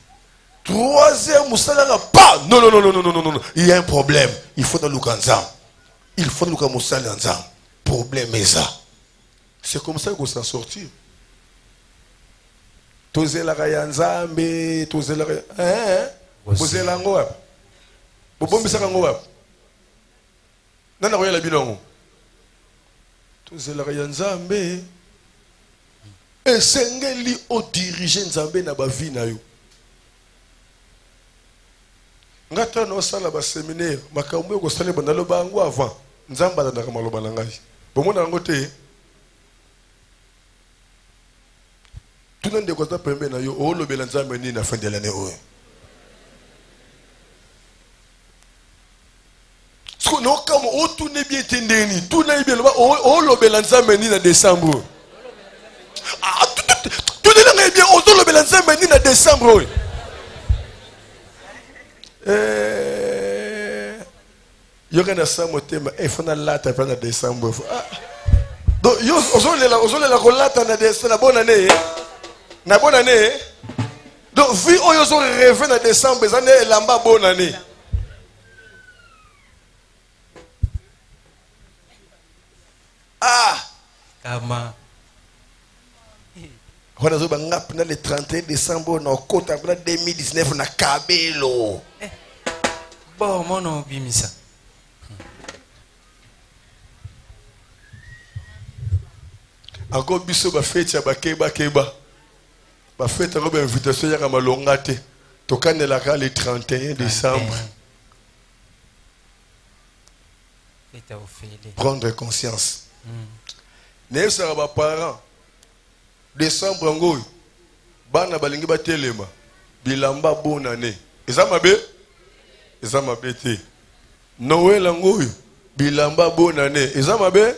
3 heures musala pas. Non non non non non non non. Il y a un problème. Il faut dans le kanzam. Il faut dans le musala nzam. Problème est ça. C'est comme ça qu'on s'en sortir. Tozela kayanzambe, tozela tozela ngoa. Bobombisa ngoa. Nana koyela bilongo. Tozela kayanzambe. Esengeli o diriger nzambe na ba vie na yo. Ngata no sala ba séminaire, makambo ko sala bandalo bango avant. Nzamba na kamaloba na ngai. Bomona ngote. Tout le monde est pembe na yo o lobela nzambe ni na fin de l'année o. Sko no comme o tout ne bien tendeni, tout na bien o lobela nzambe ni na décembre. Ah tout ne bien o lobela nzambe ni na décembre. Yoka na sa motema e fona lata pa na décembre. Donc yo ozolela ko lata na décembre na bonne année. Na bonne année. Donc vu oyo zo rêver na décembre ça né lamba bonne année. Ah kama on a zo bangap na le 31 décembre na kota na 2019 na Kabelo. Bon mono bimisa. Encore biso ba fête ya ba keba. Ba fête robe invitation ya malonga te. Tokanela ka le 31 décembre. Prendre conscience. Ne sera ba parents. Décembre ngoy. Bana balingi ba telema. Bilamba bonne année. Ezamabe? Ezamabe te. Noël ngoy. Bilamba bonne année. Ezamabe?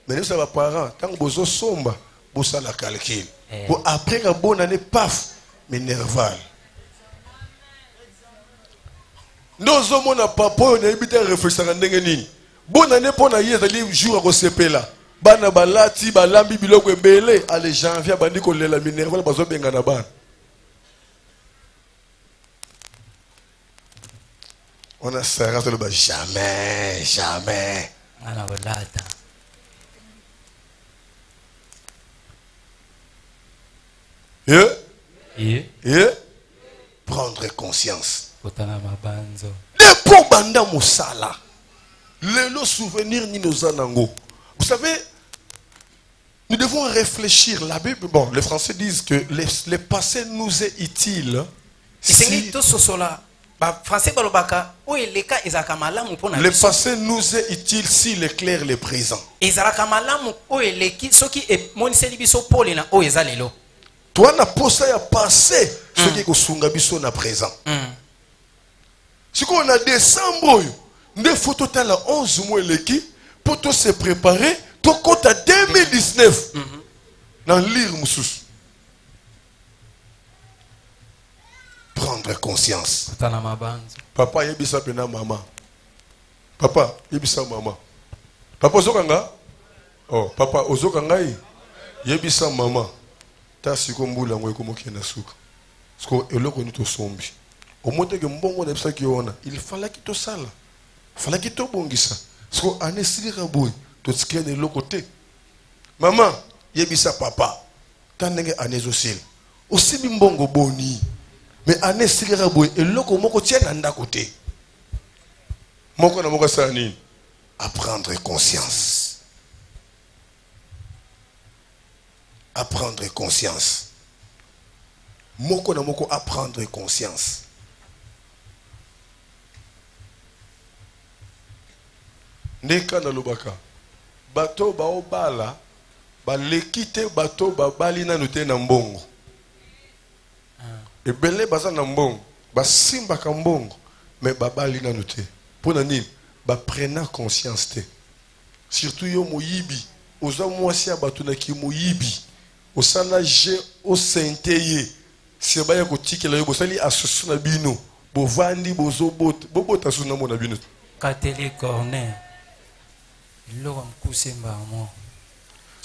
Mais nous sommes parents, tant que vous somba, vous savez la calcul. Pour après la bonne année, paf, mais nerval. Nous sommes na papa, on a évité réfléchir à n'engeni. Bonne année pour na yezali jour à sepela. Bana balati balambi biloko ebele ale janvier bandi ko lela minerva bazo benga na bana. On a serré sur le bas. Jamais, jamais. Prendre conscience. De pour banda musala. Le souvenir ni nos anango. Vous savez, nous devons réfléchir. La Bible, bon, les Français disent que le passé nous est utile. Si le passé nous est utile s'il éclaire le présent. Toi, na posa ya passé, ce qui est sunga biso na présent. Si on a décembre, nous faut total à 11 mois l'équipe pour tout se préparer, tout compte à 2019. Dans lire moussous. Prendre conscience. Papa yebisa pena maman. Papa yebisa maman. Papa ozokanga? Oh, papa ozokanga yebisa maman. Ta sikombula ngo ekomoki na suka. Parce que eloko ni to sombi. Au moins que mbongo na bisa ki ona, il fallait que to sala. Il fallait que to bongisa. Parce que anesiri boy, to tsikene eloko te. Maman yebisa papa. Tanenge anezosil. Aussi mbongo boni. Mais ane sigara boy eloko moko tiena ndako te. Moko na moko sani. À prendre conscience. À prendre conscience. Moko na moko à prendre conscience. Neka na lobaka. Bato ba obala ba lekite bato ba bali na note na mbongo. Et belé baza na mbongo, ba simba ka mbongo, mais babali na noté. Pour nani, ba prena conscience te. Surtout yo moyibi, oza mwasi ya batu na ki moyibi. Osala je o senteye. Si ba ya ko tikela yo bosali asusu na bino, bo vandi bozo bot, bobota su na mona bino. Kateli corner. Lo amkusemba mo.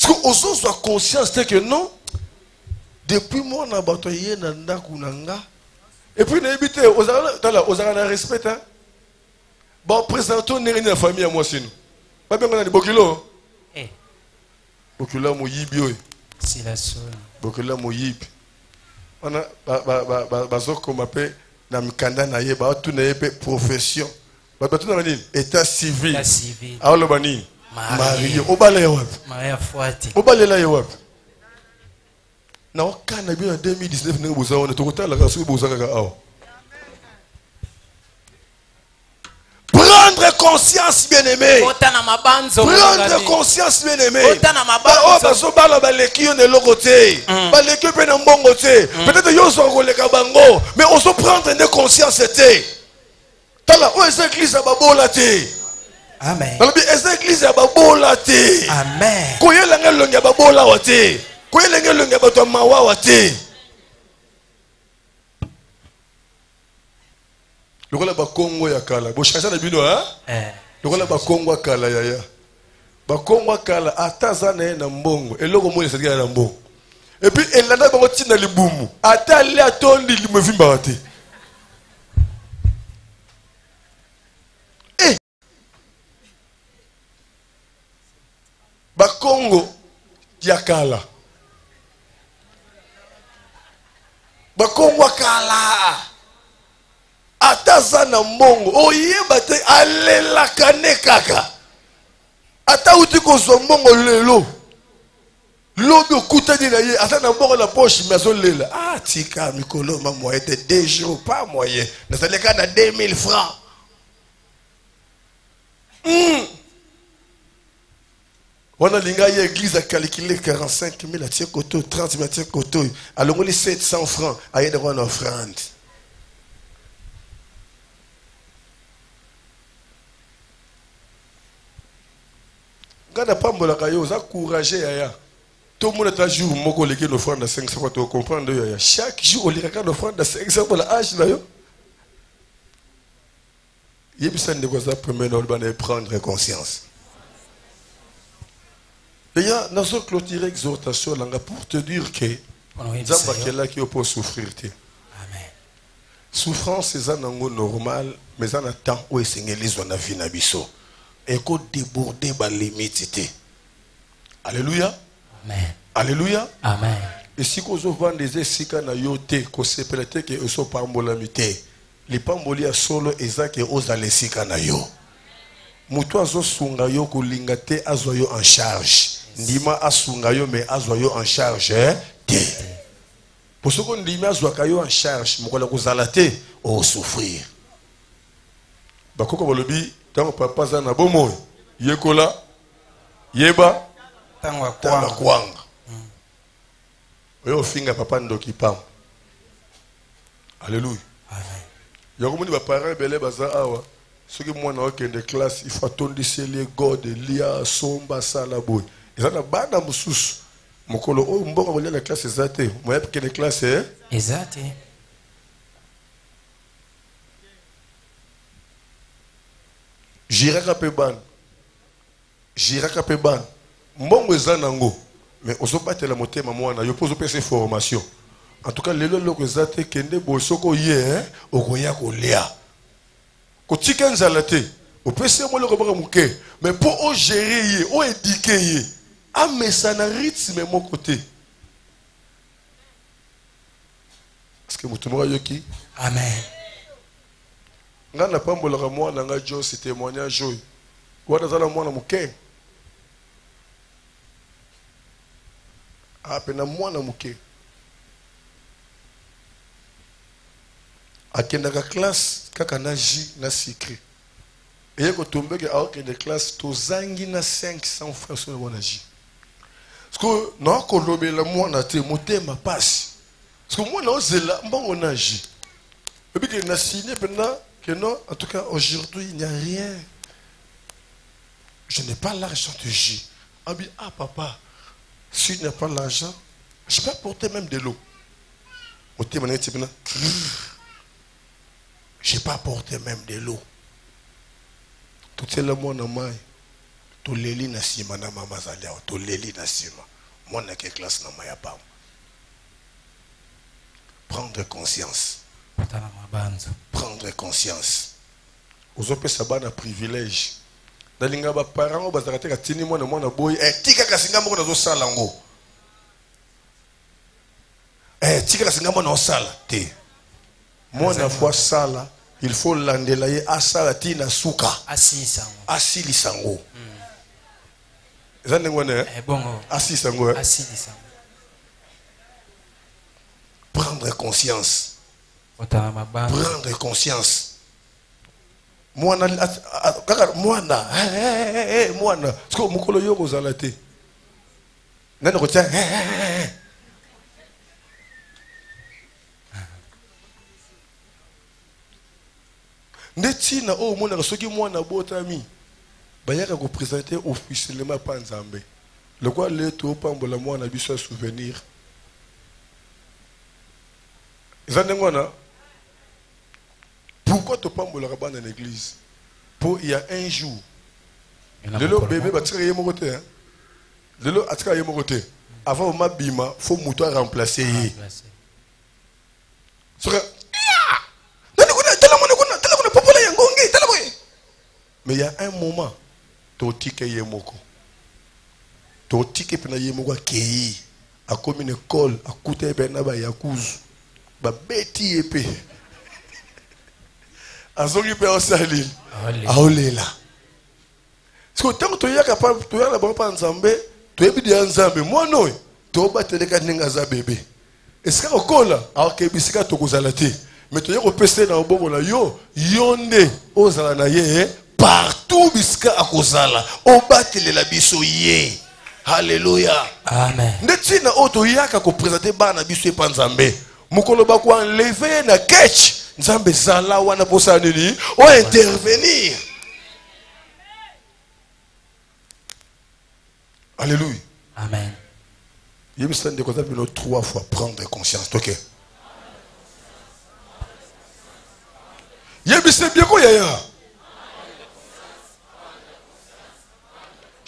Parce que ozo so conscience te que non. Depuis moi, on a bataillé dans le Kunanga. Et puis, on a habité, on a respect. Bon, présentons la famille à moi, c'est nous. Pas bien, on a des Bokilo. Bokilo, mon yibi. C'est la seule. Bokilo, mon yibi. On a, bazok, comme appelle, dans le Kanda, on a tout profession. État civil. État civil. Ah, le bani. Marie. Obale Yawab. Maria Fouati. Obale la Yawab. Na wakana bien en 2019 nous vous avons tout la raison vous avez prendre conscience bien aimé. Prendre conscience bien aimé. Oh bazo bala baleki on est lokoté. Baleki pe na mbongo té. Peut-être yo so koleka bango mais on se prendre une conscience té. Tala o esa église ba bola té. Amen. Dans bi esa église ba bola té. Amen. Ko yela ngelonga ba bola wa té. Quoi est le gars bato mawa te? Le gars ba Congo ya kala. Bo changer na bino hein? Le gars ba Congo kala yaya. Ba Congo kala atazana na mbongo. Eloko mo lesaka na mbongo. Et puis elanda ba tina libumu. Ata le atondi limevimba te. Eh. Ba Congo ya kala. Bakongwa kala ataza na mbongo oyeba te alela kane kaka ata uti kozwa mbongo lelo lobi okutani na ye ata na mbongo na poche mais azolela ah tika mikolo ma moyen de 2 jours pas moyen nazaleka na 2000 francs on a l'ingénieur église a calculé 45 000 à tiers koto, 30 000 à tiers koto. Alors on a 700 francs à y avoir une offrande. Gada pambola kayo, za courageux yaya. Tout le monde est à jour, moi qu'on lègue une offrande de 500 francs, tu comprends yaya. Chaque jour on lègue une offrande de 500 pour la hache là yo. Yebisa ndeko premier de prendre conscience. Et il y a dans une clôture exhortation pour te dire que Zamba qui est là qui peut souffrir. Amen. Souffrance c'est un normal, mais en temps où est on a vie na biso et qu'on déborder par limite. Alléluia. Amen. Alléluia. Amen. Et si vous avez des esika na yote, ko sepelete ke eso pambola mite. Les pamboli a solo ezake oza lesika na yo. Mutu azo sunga yo ko lingate azo yo en charge. Ndima asunga yo mais azo yo en charge te. Pour ce qu'on ndima azo kayo en charge, mukola ko zalate o souffrir. Bakoko bolobi tant papa za na bomo yekola yeba Tangwa kwanga. Oyo finga papa ndoki pam. Alléluia. Amen. Yakomoni ba parents belé baza awa. Ce qui moi na okende classe, il faut attendre les God lia somba sala boy. Ezana bana mususu. Mokolo o mboko kolia la classe ezate. Moya peke de classe Exact. Jiraka peban. Jiraka peban. Mbongo ezana ngo. Mais on se battre la motema mwana yo pose pese formation. En tout cas lelo loko ezate kende bosoko ye okoya kolia. Ko tika nzala te. O pese mo loko baka muke. Mais pour o gérer ye, o éduquer ye. A mesa na rythme mon côté. Est-ce que mutumo yoki? Amen. Nga na pambola ka mwana nga jo c'est témoignage joy. Wada zala mwana muke. Apena mwana muke. Akendaka classe kaka na ji na secret. Et ko tombeke a okende classe tozangi na 500 francs sur le ji. Parce que na ko lobela mwana te motema passe. Parce que mwana ozela mbongo na ji. Et puis que na signé pendant que non, en tout cas aujourd'hui il n'y a rien. Je n'ai pas l'argent de ji. Ah papa, si je n'ai pas l'argent, je peux apporter même de l'eau. Je n'ai pas apporté même de l'eau. Tout c'est le monde en main. Tout l'eli na sima na mama zalia. Tout l'eli na sima. Moi na ke classe na maya pas. Prendre conscience. Prendre conscience. Aux autres ça na privilège. Dalinga ba parents ba zakate ka tini mwana boy tika kasinga moko nazo sala ngo. Tika kasinga mwana osala te. Mwana fois sala, il faut l'andelaye asala tina suka. Asili sango. Zane ngone bongo. Asili sango. Asili sango. Prendre conscience. Prendre conscience. Mwana kaka mwana mwana siko mukolo yoko zalate. Nani ko tia Ndeti na o mona soki mwana botami bayaka ko présenter officiellement pa Nzambe. Le quoi le to pambola mwana biso souvenir. Zanengona pourquoi tu pambola rabana dans l'église? Pour il y a un jour. Le bébé va tirer mon côté hein. Le a tiré mon côté. Avant ma bima, faut mouton remplacer. Mais il y a un moment, tu tike yemoko. Tu tike pena yemoko kei. A comme une école, a coûté pena ba yakuzu. Ba beti épée. Azongi pe osali. Aolela. Parce que tant que tu es capable, tu es là-bas par Nzambe, tu es bien Nzambe. Moi non, tu es battu ka ningaza bébé. Est-ce que okola, alors que bisika to kozalate. Mais tu es repesté dans bongo la yo, yonde ozala na ye partout bisika akozala. O batele la biso ye. Alléluia. Amen. Ndetina oto yaka ko présenter bana biso e pa Nzambe. Mukolo ba ko enlever na ketch. Nzambe zala wana posa nini o intervenir. Alléluia. Amen. Il me semble que nous 3 fois prendre conscience. OK. Il me semble bien quoi yaya.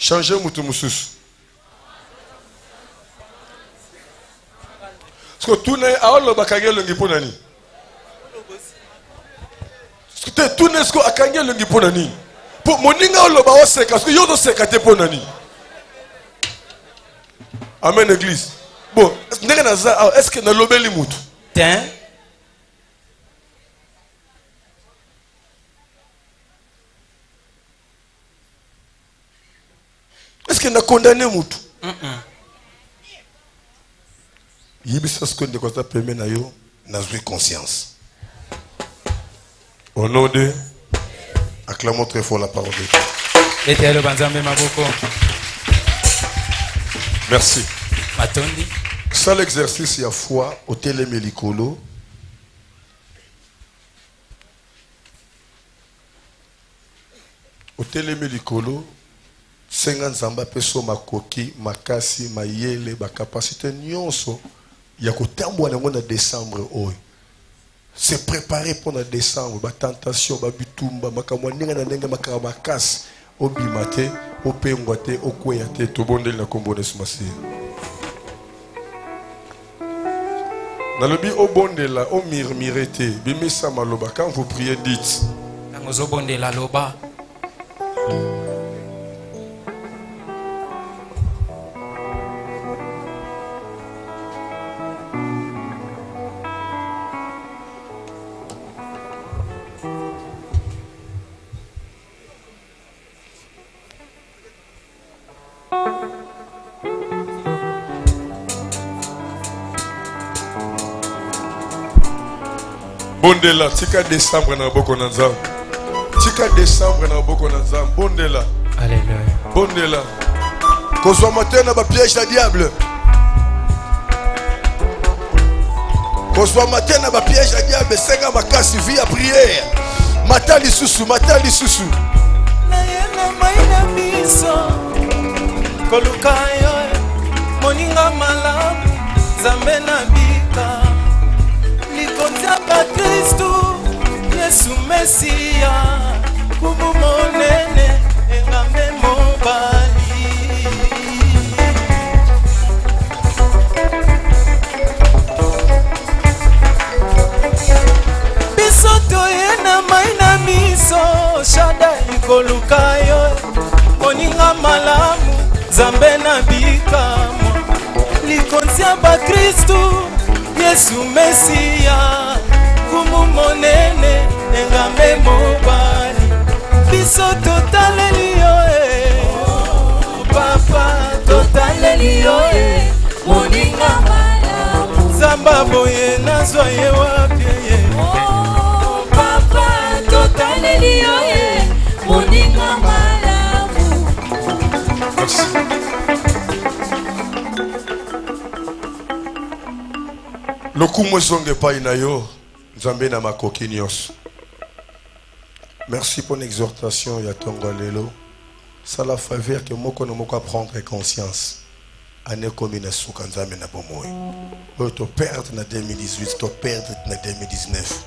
Changer mutu mususu. Parce que tout n'est pas le bakage le ngiponani. Parce que tout n'est pas akage le ngiponani. Pour moninga le ba oseka parce que yo do seka te ponani. Amen église. Bon, est-ce que na lobeli mutu? Tiens. Est-ce que na condamné mutu? Yibisa ce que ne constate permet na yo na jouer conscience. Au nom de, acclamons très fort la parole de Dieu. Merci. Ça l'exercice il y a foi au télémélicolo. Au télémélicolo, 50 ans peso makoki, makasi, mayele, ba capacité nyonso. Il y a qu'au terme de décembre. C'est préparé pour le décembre. La tentation, la bitumba, la makas, au bimate, au pengote, au kweyate, tout bon de la combo de ce massif. Dans le but au bon de la, au mirmirete, bimisa maloba, quand vous priez, dites. Au bon de la loba. Bondela, tika décembre na boko na nzambe. Tika décembre na boko na nzambe. Bondela. Alléluia. Bondela. Kozwa matin na ba piège na diable. Kozwa matin na ba piège na diable, senga makasi vie à prière. Matali susu, matali susu. Na yena maina biso. Koluka yo moninga malamu zambe na bika. Likonza pa Kristu Yesu Mesia kubu monene engame mobali biso toyena maina miso shada ikoluka yo moninga malamu zambe na bikamo likonza pa Kristu Yesu Mesia kumu monene engame mobali biso totalelio papa totalelio moninga malamu zamba boye nazwa ye wapi papa totalelio moninga malamu. Merci. Le coup moi zonge pa inayo nzambe na makoki nyos. Merci pour l'exhortation ya tongo lelo. Ça la faveur que moko no moko prendre conscience. Ane comme na suka nzambe na bomoy. O to perdre na 2018, to perdre na 2019.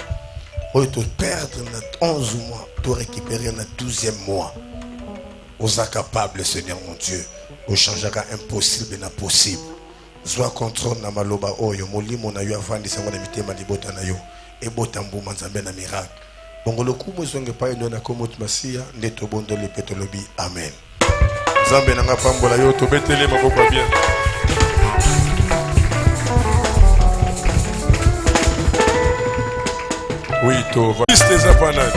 O to perdre na 11 mois, to récupérer na 12e mois. Osa capable Seigneur mon Dieu. O changera impossible na possible. Zwa contrôle na maloba oyo molimo na yo avandi sango na mitema libota na yo ebota mbuma nzambe na miracle bongolo kumo zonge pa ndo na komot masia ndeto bondo le petolobi amen nzambe na nga pambola yo to betele maboko bien oui to va liste za panani